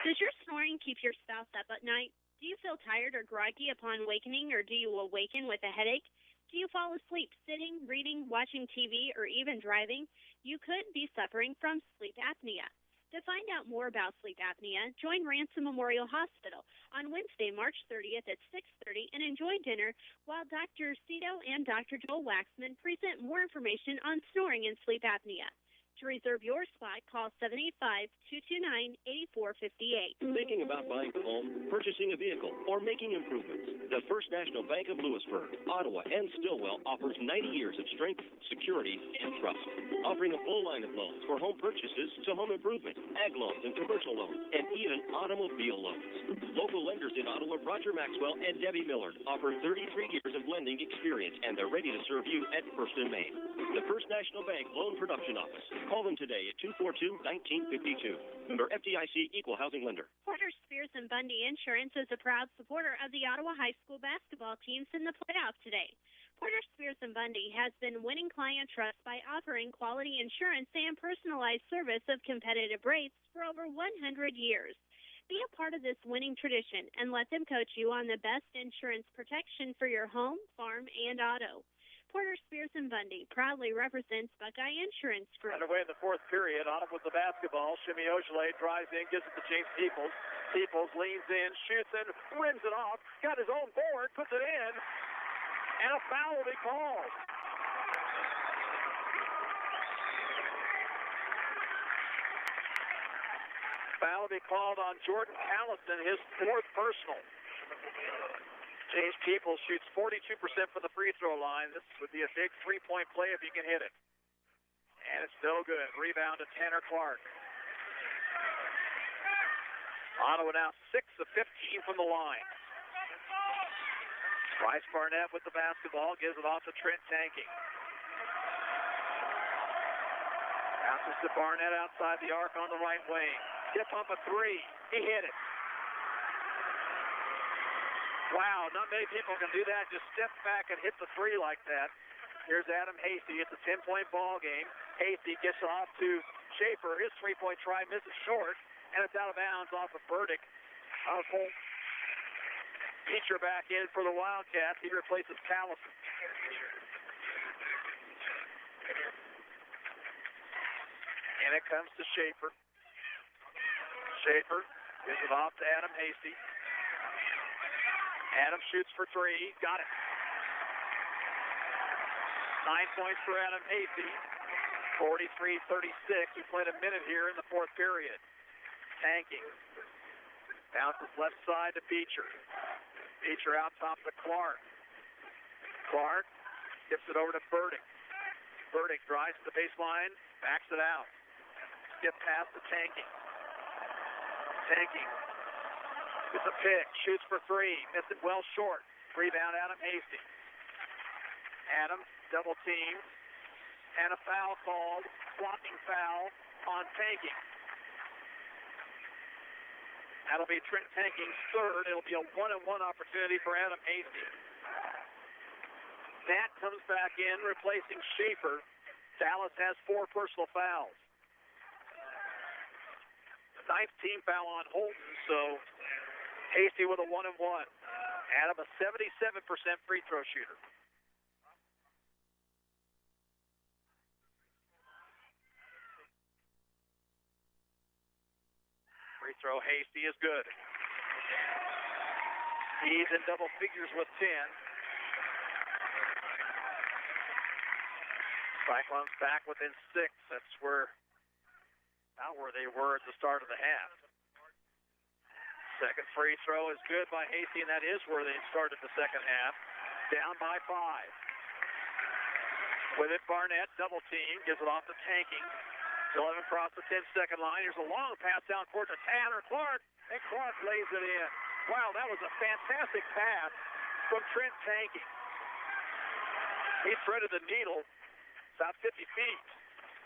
Does your snoring keep your spouse up at night? Do you feel tired or groggy upon awakening, or do you awaken with a headache? Do you fall asleep sitting, reading, watching TV, or even driving? You could be suffering from sleep apnea. To find out more about sleep apnea, join Ransom Memorial Hospital on Wednesday, March 30th at 6:30 and enjoy dinner while Dr. Cito and Dr. Joel Waxman present more information on snoring and sleep apnea. To reserve your spot, call 785-229-8458. Thinking about buying a home, purchasing a vehicle, or making improvements? The First National Bank of Lewisburg, Ottawa, and Stillwell offers 90 years of strength, security, and trust, offering a full line of loans for home purchases to home improvement, ag loans and commercial loans, and even automobile loans. Local lenders in Ottawa, Roger Maxwell and Debbie Millard, offer 33 years of lending experience, and they're ready to serve you at First and Main. The First National Bank Loan Production Office. Call them today at 242-1952. Member FDIC, Equal Housing Lender. Porter Spears and Bundy Insurance is a proud supporter of the Ottawa High School basketball teams in the playoff today. Porter Spears and Bundy has been winning client trust by offering quality insurance and personalized service of competitive rates for over 100 years. Be a part of this winning tradition and let them coach you on the best insurance protection for your home, farm, and auto. Porter Spears and Bundy proudly represents Buckeye Insurance Group. Underway in the fourth period, Ottawa with the basketball. Shimmy Ojale drives in, gives it to James Peoples. Peoples leans in, shoots in, rims it off, got his own board, puts it in, and a foul will be called. Foul will be called on Jordan Callison, his fourth personal. James Peoples shoots 42% from the free throw line. This would be a big three-point play if he can hit it. And it's still good. Rebound to Tanner Clark. Ottawa now 6 of 15 from the line. Bryce Barnett with the basketball, gives it off to Trent Tanking. Bounces to Barnett outside the arc on the right wing. Gets up a three. He hit it. Wow, not many people can do that. Just step back and hit the three like that. Here's Adam Hasty. It's a 10-point ball game. Hasty gets off to Schaefer. His three-point try misses short, and it's out of bounds off of Burdick. Peacher back in for the Wildcats. He replaces Callison. And it comes to Schaefer. Schaefer gives it off to Adam Hasty. Adam shoots for three. Got it. 9 points for Adam Hasty. 43-36. We played a minute here in the fourth period. Tanking. Bounces left side to Beecher. Beecher out top to Clark. Clark gives it over to Burdick. Burdick drives to the baseline. Backs it out. Skip pass to Tanking. Tanking. It's a pick, shoots for three, missed it well short. Rebound, Adam Hasty. Adams, double team, and a foul called, blocking foul on Tanking. That'll be Trent Tanking's third. It'll be a one-on-one opportunity for Adam Hasty. Nat comes back in, replacing Schaefer. Dallas has 4 personal fouls. The 9th team foul on Holton, so Hasty with a 1-and-1. Adam, a 77% free throw shooter. Free throw, Hasty is good. He's in double figures with 10. Cyclones back within 6. That's about where they were at the start of the half. Second free throw is good by Hasty, and that is where they started the second half. Down by 5. With it, Barnett, double team, gives it off to Tanking. 11 across the 10-second line. Here's a long pass down court to Tanner Clark, and Clark lays it in. Wow, that was a fantastic pass from Trent Tanking. He threaded the needle about 50 feet.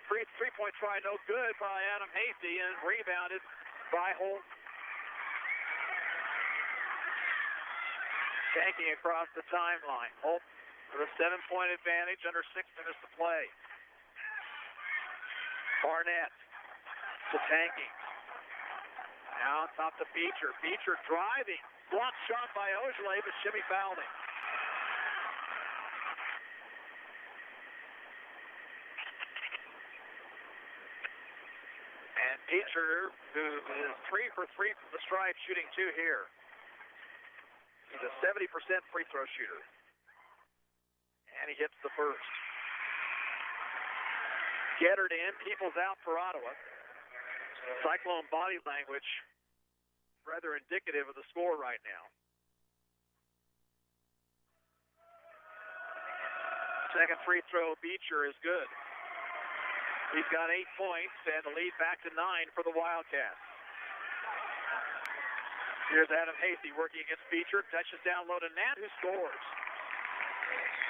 Three-point try no good by Adam Hasty, and rebounded by Holt. Tanking across the timeline. Holt with a 7-point advantage under 6 minutes to play. Barnett to Tanking. Now top to Beecher. Beecher driving. Blocked shot by Ojale, but Shimmy fouled him. And Beecher, who is 3 for 3 from the stripe, shooting 2 here. He's a 70% free throw shooter. And he hits the first. Gettard in, Peoples out for Ottawa. Cyclone body language rather indicative of the score right now. Second free throw, Beecher, is good. He's got 8 points and the lead back to 9 for the Wildcats. Here's Adam Hasty working against Beecher. Touches down low to Nat, who scores.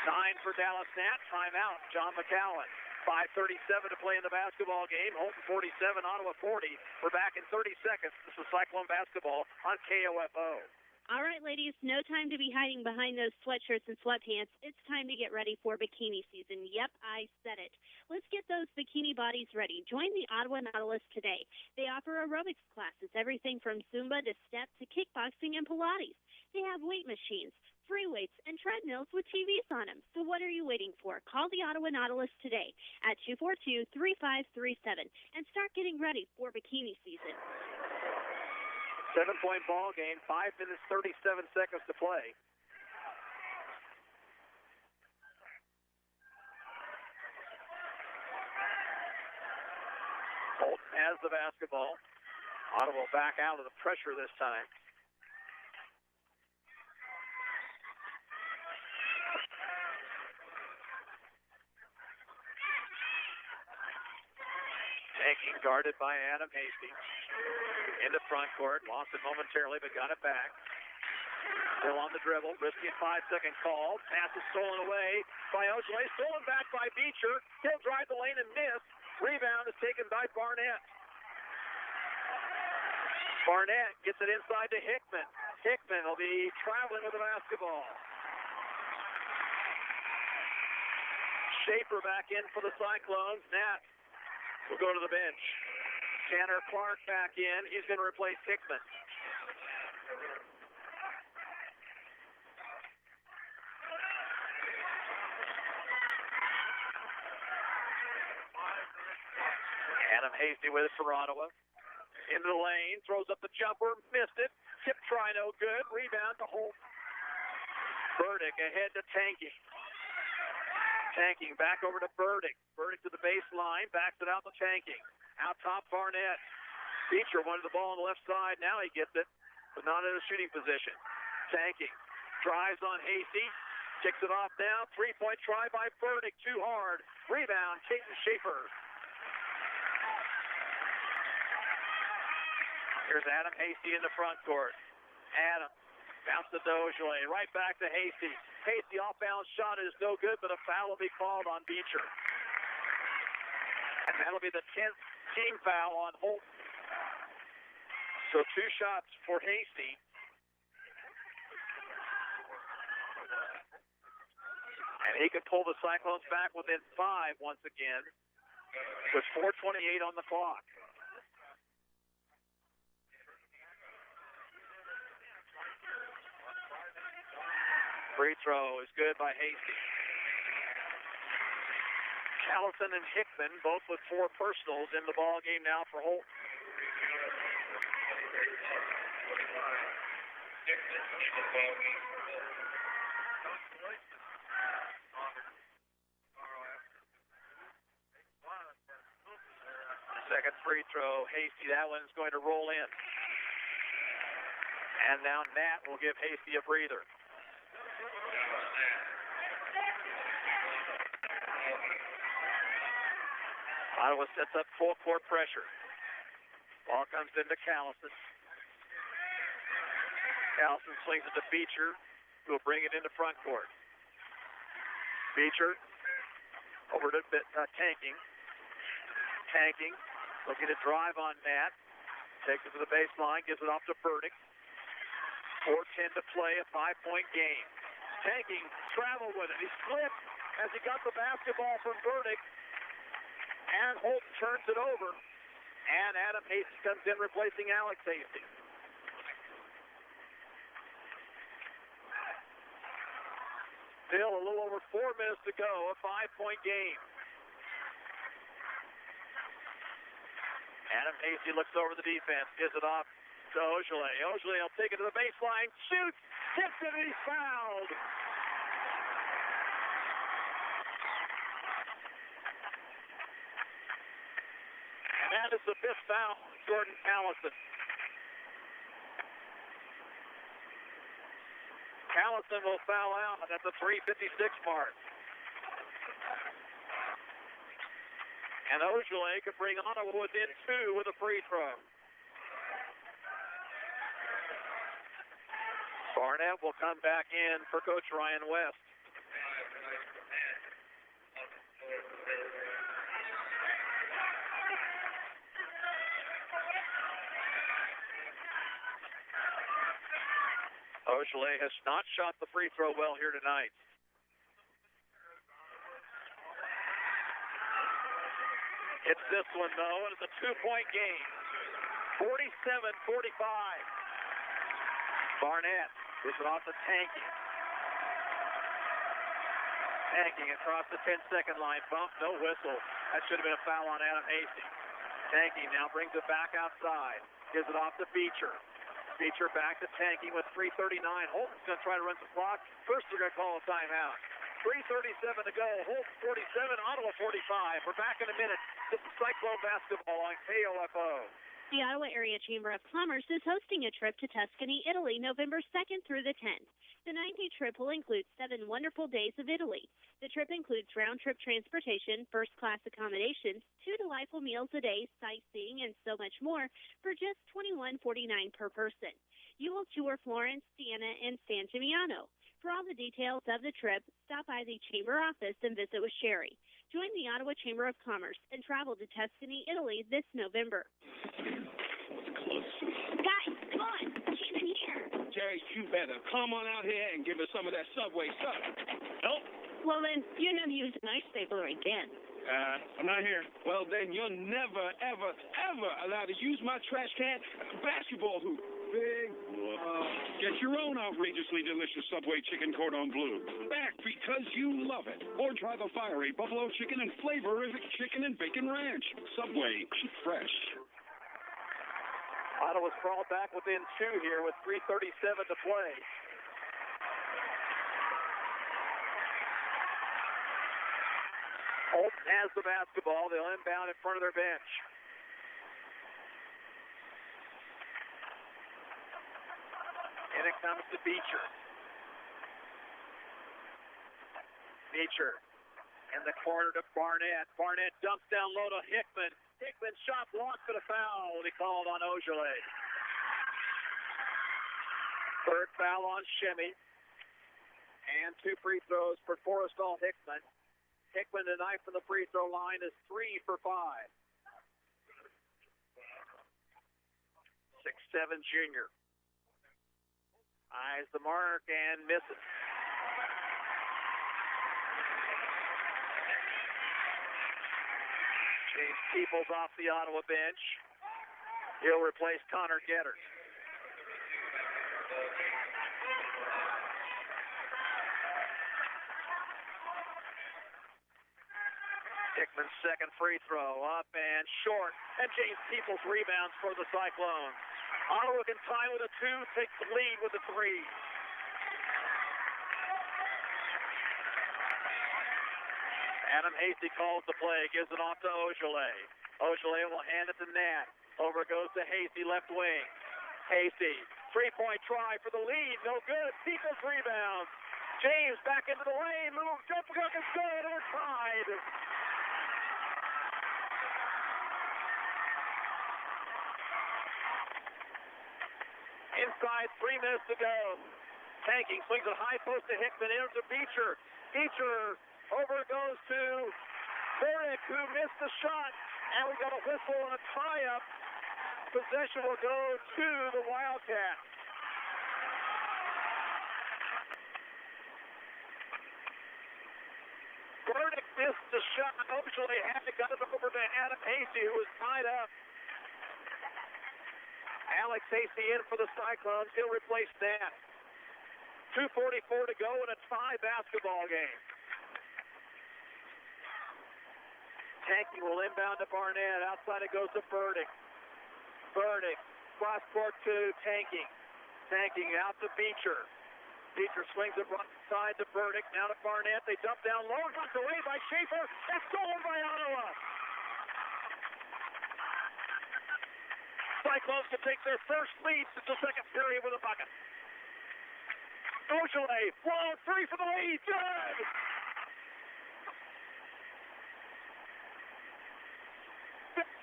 9 for Dallas Nat. Timeout, John McCowan. 5:37 to play in the basketball game. Holton 47, Ottawa 40. We're back in 30 seconds. This is Cyclone basketball on KOFO. All right, ladies, no time to be hiding behind those sweatshirts and sweatpants. It's time to get ready for bikini season. Yep, I said it. Let's get those bikini bodies ready. Join the Ottawa Nautilus today. They offer aerobics classes, everything from Zumba to step to kickboxing and Pilates. They have weight machines, free weights, and treadmills with TVs on them. So what are you waiting for? Call the Ottawa Nautilus today at 242-3537 and start getting ready for bikini season. 7-point ball game, 5 minutes, 37 seconds to play. Holton has the basketball. Ottawa back out of the pressure this time. Taking guarded by Adam Hasty. Into front court, lost it momentarily, but got it back. Still on the dribble, risky a 5-second call. Pass is stolen away by Ojale, stolen back by Beecher. He'll drive the lane and miss. Rebound is taken by Barnett. Barnett gets it inside to Hickman. Hickman will be traveling with the basketball. Schaefer back in for the Cyclones. Nat will go to the bench. Tanner Clark back in. He's going to replace Hickman. Adam Hasty with it for Ottawa. Into the lane, throws up the jumper, missed it. Tip try no good. Rebound to Holt. Burdick ahead to Tanking. Tanking back over to Burdick. Burdick to the baseline, backs it out to Tanking. Out top, Barnett. Beecher wanted the ball on the left side. Now he gets it, but not in a shooting position. Tanking. Drives on Hasty. Kicks it off now. 3-point try by Burdick. Too hard. Rebound, Caden Schaefer. Here's Adam Hasty in the front court. Adam. Bounce to Ojale. Right back to Hasty. Hasty off-balance shot is no good, but a foul will be called on Beecher. And that'll be the 10th team foul on Holton. So 2 shots for Hasty. And he could pull the Cyclones back within 5 once again with 4:28 on the clock. Free throw is good by Hasty. Callison and Hickman both with 4 personals in the ball game now for Holton. Second free throw, Hasty. That one's going to roll in. And now Nat will give Hasty a breather. Ottawa sets up full court pressure. Ball comes into Callison. Callison swings it to Beecher, who will bring it into front court. Beecher over to Tanking. Tanking looking to drive on Nat. Takes it to the baseline, gives it off to Burdick. 4:10 to play, a 5-point game. Tanking traveled with it. He slipped as he got the basketball from Burdick. And Holton turns it over. And Adam Hasty comes in replacing Alex Hasty. Still a little over 4 minutes to go, a 5-point game. Adam Hasty looks over the defense, gives it off to Ogilvy. Ogilvy will take it to the baseline, shoots, hits it, and he's fouled. And that is the fifth foul, Jordan Callison. Callison will foul out at the 3:56 mark. And Ogilvy could bring Ottawa within 2 with a free throw. Barnett will come back in for Coach Ryan West. Ogilvy has not shot the free throw well here tonight. It's this one, though, and it's a 2-point game. 47-45. Barnett gives it off to Tanky. Tanking across the 10-second line. Bump, no whistle. That should have been a foul on Adam Hasty. Tanky now brings it back outside. Gives it off to Beecher. Beecher back to Tanky with 3:39. Holton's going to try to run some clock. First, they're going to call a timeout. 3:37 to go. Holton 47, Ottawa 45. We're back in a minute. This is Cyclone basketball on KOFO. The Ottawa Area Chamber of Commerce is hosting a trip to Tuscany, Italy, November 2nd through the 10th. The 9-day trip will include 7 wonderful days of Italy. The trip includes round-trip transportation, first-class accommodations, 2 delightful meals a day, sightseeing, and so much more for just $21.49 per person. You will tour Florence, Siena, and San Gimignano. For all the details of the trip, stop by the Chamber office and visit with Sherry. Join the Ottawa Chamber of Commerce and travel to Tuscany, Italy this November. Close. Guys, come on. She's in here. Jerry, you better come on out here and give us some of that Subway stuff. Nope. Well, then, you never use an ice stapler again. I'm not here. Well, then you're never, ever, ever allowed to use my trash can basketball hoop. Big whoop. Get your own outrageously delicious Subway chicken cordon bleu. Back because you love it. Or try the fiery buffalo chicken and flavorific chicken and bacon ranch. Subway, fresh. Ottawa's crawled back within 2 here with 3:37 to play. Holton has the basketball. They'll inbound in front of their bench. And it comes to Beecher. Beecher in the corner to Barnett. Barnett dumps down low to Hickman. Hickman shot blocked for the foul. He called on Ogilvy. Third foul on Shimmy. And 2 free throws for Forrestal Hickman. Hickman tonight from the free throw line is 3 for 5. 6'7" junior. Eyes the mark and misses. James Peoples off the Ottawa bench. He'll replace Connor Getters. Hickman's second free throw, up and short, and James Peoples rebounds for the Cyclones. Ottawa can tie with a 2, takes the lead with a 3. Adam Hasty calls the play, gives it off to Ogilvy. Ogilvy will hand it to Nat. Over goes to Hasty, left wing. Hasty, 3-point try for the lead, no good. Peoples rebounds. James back into the lane, move, jump hook is good, and we're tied. Inside, 3 minutes to go. Tanking, swings a high post to Hickman, into Beecher. Beecher, over goes to Burdick, who missed the shot. And we got a whistle and a tie-up. Possession will go to the Wildcats. Burdick missed the shot. Ogilvy had to got it over to Adam Hasty, who was tied up. Alex Hasty in for the Cyclones. He'll replace Nat. 2:44 to go in a tie basketball game. Tanking will inbound to Barnett. Outside it goes to Burdick. Burdick, cross court to Tanking. Tanking out to Beecher. Beecher swings it right side to Burdick. Now to Barnett. They dump down low. Knocked away by Schaefer. That's stolen by Ottawa. Cyclones to take their first lead since the second period with a bucket. Beaujolais, blown three for the lead. Good!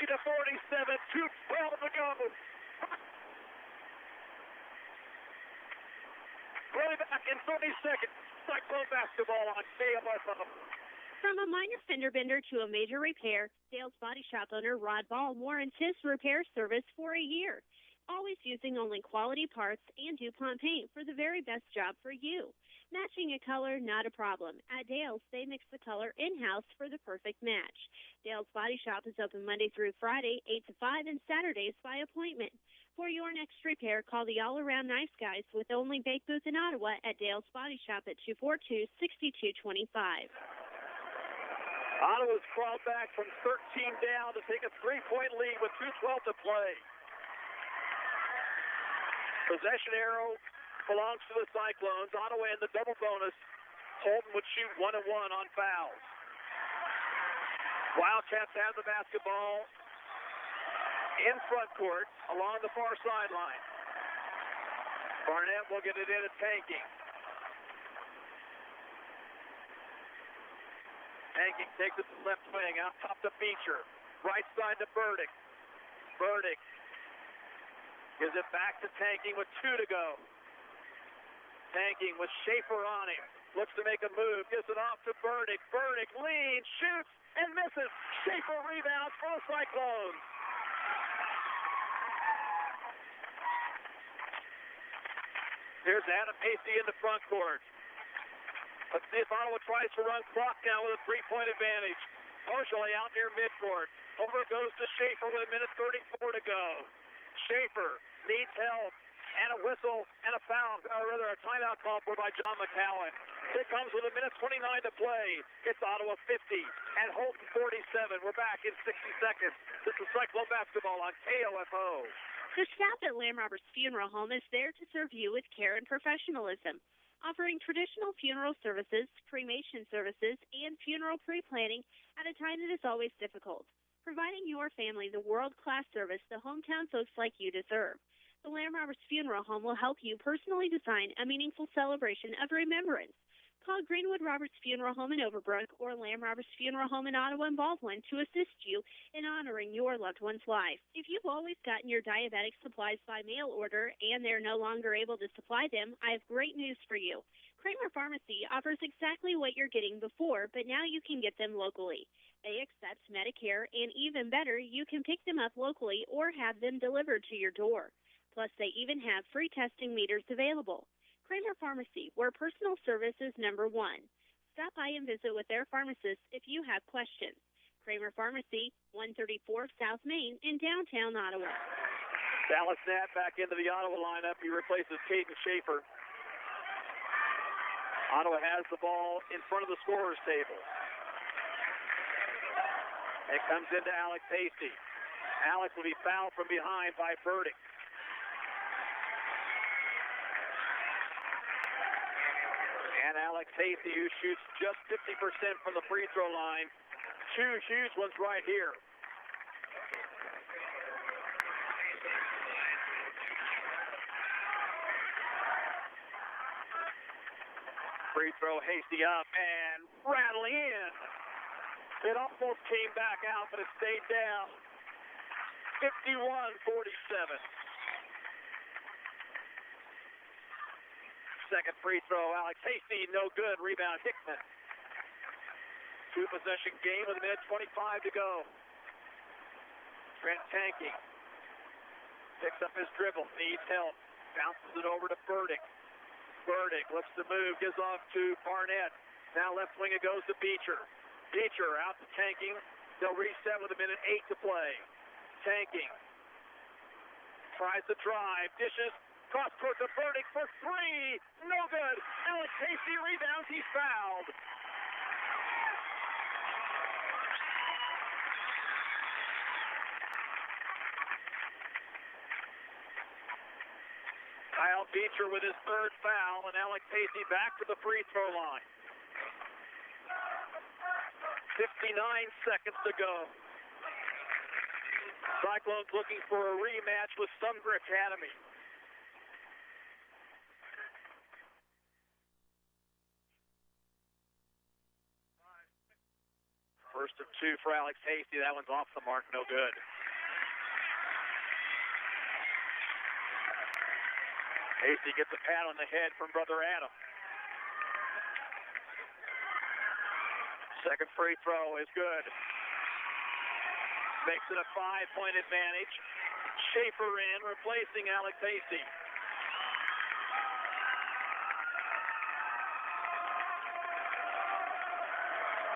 To 47, 2:12 to go. Play back in 30 seconds. Cyclone basketball on KFSO. From a minor fender bender to a major repair, Dale's Body Shop owner Rod Ball warrants his repair service for a year. Always using only quality parts and DuPont paint for the very best job for you. Matching a color, not a problem. At Dale's, they mix the color in-house for the perfect match. Dale's Body Shop is open Monday through Friday, 8 to 5, and Saturdays by appointment. For your next repair, call the all-around nice guys with only Bake Booth in Ottawa at Dale's Body Shop at 242-6225. Ottawa's crawled back from 13 down to take a three-point lead with 2:12 to play. Possession arrow belongs to the Cyclones. Ottawa in the double bonus. Holton would shoot 1-1 on fouls. Wildcats have the basketball in front court along the far sideline. Barnett will get it in at Tanking. Tanking takes it to the left wing, out top to Beecher. Right side to Burdick. Burdick gives it back to Tanking with 2 to go. Tanking with Schaefer on him. Looks to make a move. Gives it off to Burdick. Burdick leads, shoots, and misses. Schaefer rebounds for the Cyclones. Here's Adam Pacey in the front court. Let's see if Ottawa tries to run clock now with a three-point advantage. Beaujolais out near midcourt. Over goes to Schaefer with 1:34 to go. Schaefer needs help and a whistle and a foul, or rather a timeout call for by John McCowan. Here comes with 1:29 to play. It's Ottawa 50 and Holton 47. We're back in 60 seconds. This is Cyclone basketball on KOFO. The staff at Lamb Roberts Funeral Home is there to serve you with care and professionalism, offering traditional funeral services, cremation services, and funeral pre-planning at a time that is always difficult, providing your family the world-class service the hometown folks like you deserve. The Lamb Roberts Funeral Home will help you personally design a meaningful celebration of remembrance. Call Greenwood Roberts Funeral Home in Overbrook or Lamb Roberts Funeral Home in Ottawa and Baldwin to assist you in honoring your loved one's life. If you've always gotten your diabetic supplies by mail order and they're no longer able to supply them, I have great news for you. Kramer Pharmacy offers exactly what you're getting before, but now you can get them locally. They accept Medicare, and even better, you can pick them up locally or have them delivered to your door. Plus, they even have free testing meters available. Kramer Pharmacy, where personal service is number one. Stop by and visit with their pharmacists if you have questions. Kramer Pharmacy, 134 South Main in downtown Ottawa. Dallas Knapp back into the Ottawa lineup. He replaces Caden Schaefer. Ottawa has the ball in front of the scorer's table. It comes into Alex Hasty. Alex will be fouled from behind by Burdick. And Alex Hasty, who shoots just 50% from the free throw line. Two huge ones right here. Free throw, Hasty up and rattling in. It almost came back out, but it stayed down. 51-47. Second free throw, Alex Hasty, no good. Rebound, Hickman. Two-possession game with 1:25 to go. Trent Tanking picks up his dribble, needs help. Bounces it over to Burdick. Burdick looks to move, gives off to Barnett. Now left wing it goes to Beecher. Beecher out to Tanking. They'll reset with 1:08 to play. Tanking tries to drive, dishes. Cross court to Burdick for three. No good. Alex Hasty rebounds. He's fouled. Kyle Beecher with his third foul, and Alec Pacey back to the free throw line. 59 seconds to go. Cyclones looking for a rematch with Sumner Academy. First of two for Alex Hasty. That one's off the mark, no good. Hasty gets a pat on the head from brother Adam. Second free throw is good. Makes it a 5-point advantage. Schaefer in, replacing Alex Hasty.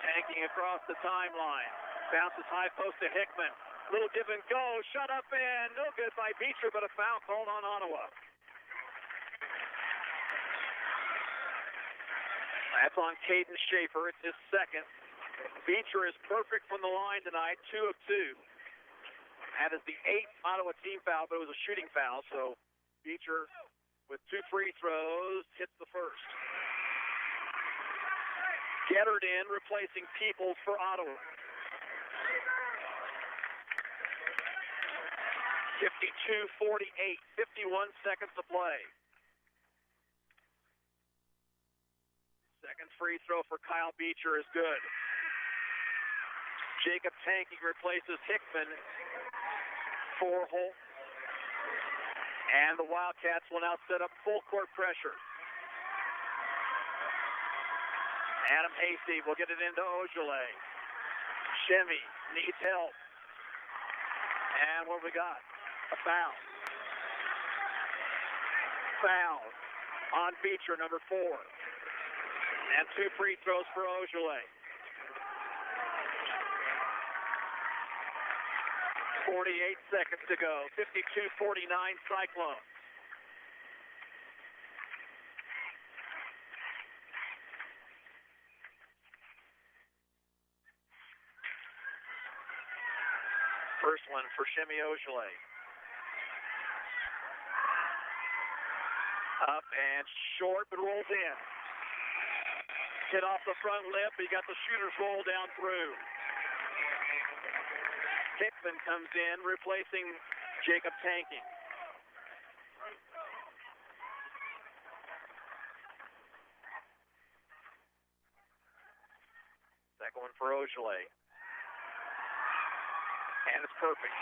Tanking across the timeline. Bounces high post to Hickman. Little give and go. Shut up and no good by Beecher, but a foul called on Ottawa. That's on Caden Schaefer. It's his second. Beecher is perfect from the line tonight, 2 of 2. That is the 8th Ottawa team foul, but it was a shooting foul, so Beecher with 2 free throws hits the first. Gettard in, replacing Peoples for Ottawa. 52-48, 51 seconds to play. Second free throw for Kyle Beecher is good. Jacob Tanking replaces Hickman for Holt. And the Wildcats will now set up full court pressure. Adam Hasty will get it into Ojale. Shimmy needs help. And what have we got? A foul. Foul on Beecher, number 4. And 2 free throws for Ojale. 48 seconds to go. 52-49 Cyclones. First one for Shimmy Ojale. Up and short, but rolls in. Hit off the front lip. He got the shooter's roll down through. Hickman comes in, replacing Jacob Tanking. Second one for Ojale. And it's perfect.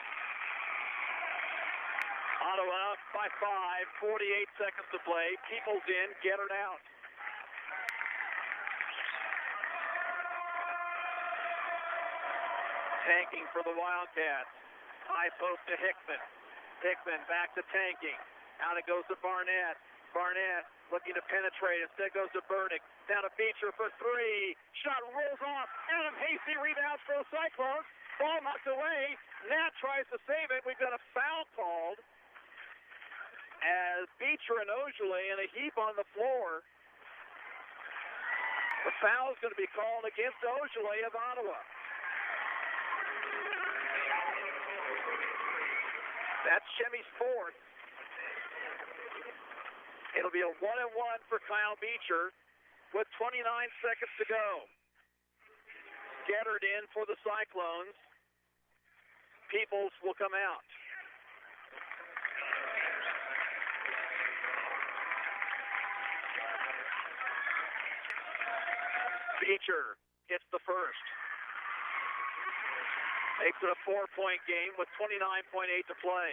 Ottawa up by 5, 48 seconds to play. Peoples in, Gettard out. Tanking for the Wildcats. High post to Hickman. Hickman back to Tanking. Out it goes to Barnett. Barnett looking to penetrate. Instead goes to Burdick. Down to Beecher for 3. Shot rolls off. Adam Hasty rebounds for the Cyclones. Ball knocked away. Nat tries to save it. We've got a foul called as Beecher and Ojale in a heap on the floor. The foul is going to be called against Ojale of Ottawa. That's Shimmy's 4th. It'll be a 1-and-1 for Kyle Beecher with 29 seconds to go. Gettard in for the Cyclones. Peoples will come out. Beecher hits the first. Makes it a 4-point game with 29.8 to play.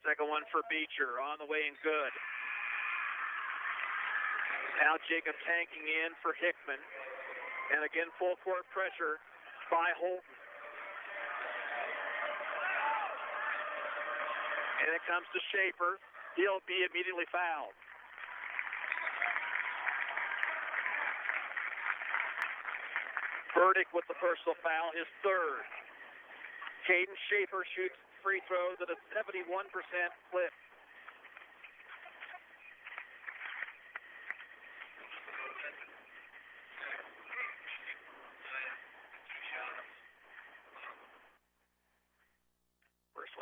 Second one for Beecher, on the way and good. Now Jacob Tanking in for Hickman. And again, full court pressure by Holton. And it comes to Schaefer. He'll be immediately fouled. Burdick with the personal foul, his 3rd. Caden Schaefer shoots free throws at a 71% clip.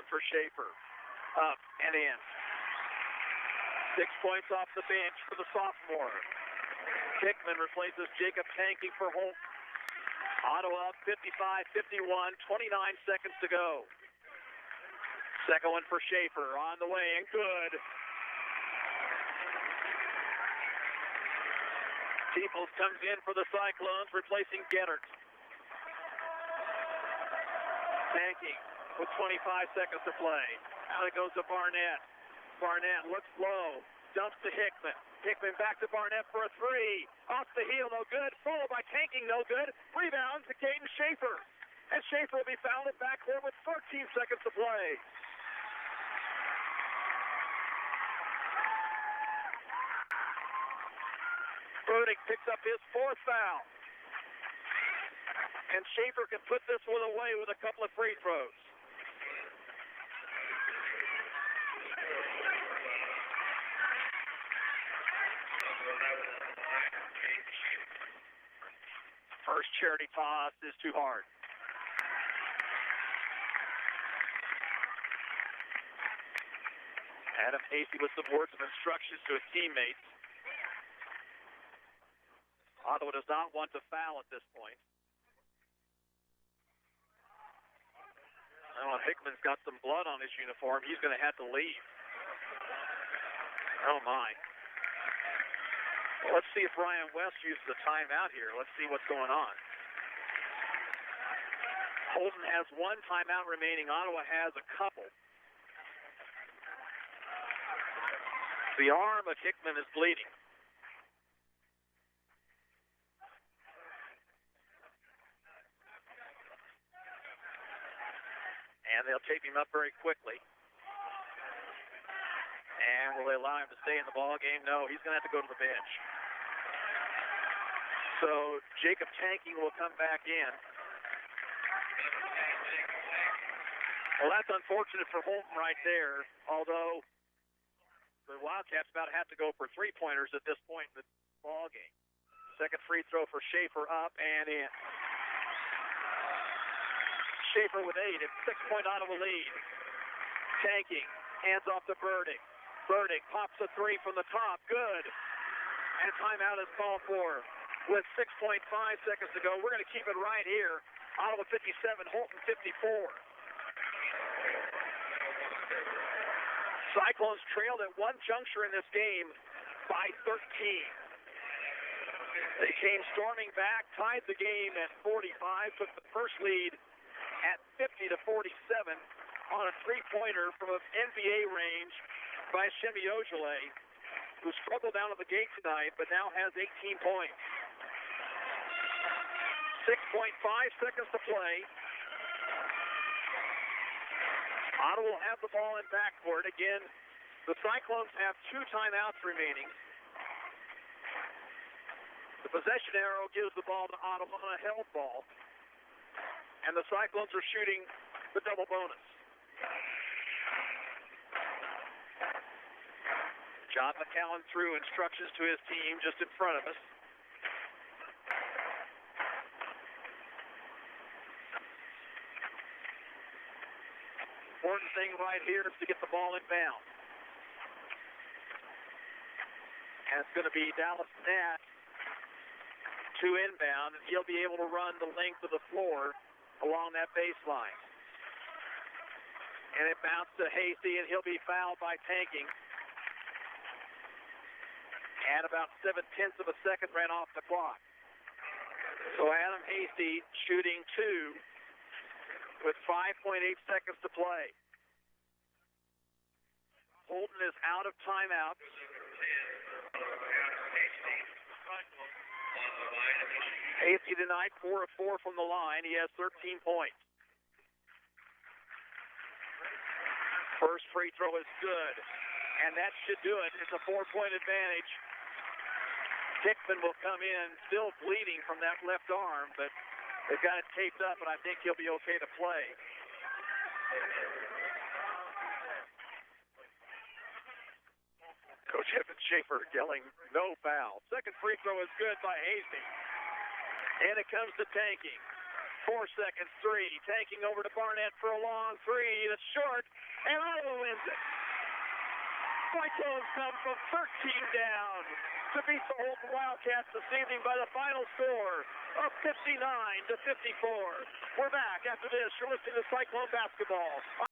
one for Schaefer. Up and in. 6 points off the bench for the sophomore. Hickman replaces Jacob Tanking for Holton. Ottawa up 55-51, 29 seconds to go. Second one for Schaefer on the way and good. Peoples comes in for the Cyclones, replacing Gettert. Tanking with 25 seconds to play. Now it goes to Barnett. Barnett looks low, dumps to Hickman. Hickman back to Barnett for a three. Off the heel, no good. Followed by Tanking, no good. Rebound to Caden Schaefer. And Schaefer will be fouled at backcourt with 13 seconds to play. Burdick picks up his fourth foul. And Schaefer can put this one away with a couple of free throws. First charity toss is too hard. Adam Hasty with some words of instructions to his teammates. Ottawa does not want to foul at this point. Oh, Hickman's got some blood on his uniform. He's going to have to leave. Oh, my. Well, let's see if Ryan West uses a timeout here. Let's see what's going on. Holton has one timeout remaining. Ottawa has a couple. The arm of Hickman is bleeding. And they'll tape him up very quickly. And will they allow him to stay in the ball game? No, he's going to have to go to the bench. So Jacob Tanking will come back in. Well, that's unfortunate for Holton right there, although the Wildcats about have to go for three-pointers at this point in the ball game. Second free throw for Schaefer, up and in. Schaefer with 8, it's 6-point Ottawa lead. Tanking, hands off to Burdick. Burdick pops a three from the top, good. And timeout is called for with 6.5 seconds to go. We're going to keep it right here. Ottawa 57, Holton 54. Cyclones trailed at one juncture in this game by 13. They came storming back, tied the game at 45, took the first lead at 50-47 on a three-pointer from an NBA range by Shemi Ojale, who struggled out of the gate tonight, but now has 18 points. 6.5 seconds to play. Ottawa will have the ball in backcourt. Again, the Cyclones have 2 timeouts remaining. The possession arrow gives the ball to Ottawa on a held ball. And the Cyclones are shooting the double bonus. John McCowan threw instructions to his team just in front of us. Important thing right here is to get the ball in bounds. And it's going to be Dallas Nat to inbound, and he'll be able to run the length of the floor along that baseline. And it bounced to Hasty, and he'll be fouled by Tanking. And about 0.7 of a second ran off the clock. So Adam Hasty shooting 2 with 5.8 seconds to play. Holton is out of timeout. Hasty tonight 4 of 4 from the line. He has 13 points. First free throw is good, and that should do it. It's a 4-point advantage. Hickman will come in, still bleeding from that left arm, but they've got it taped up, and I think he'll be okay to play. Coach Evan Schaefer yelling, no foul. Second free throw is good by Hasty. And it comes to Tanking. 4 seconds, 3. Taking over to Barnett for a long 3. That's short, and Ottawa wins it. Cyclones come from 13 down to beat the Holton Wildcats this evening by the final score of 59-54. We're back after this. You're listening to Cyclone Basketball.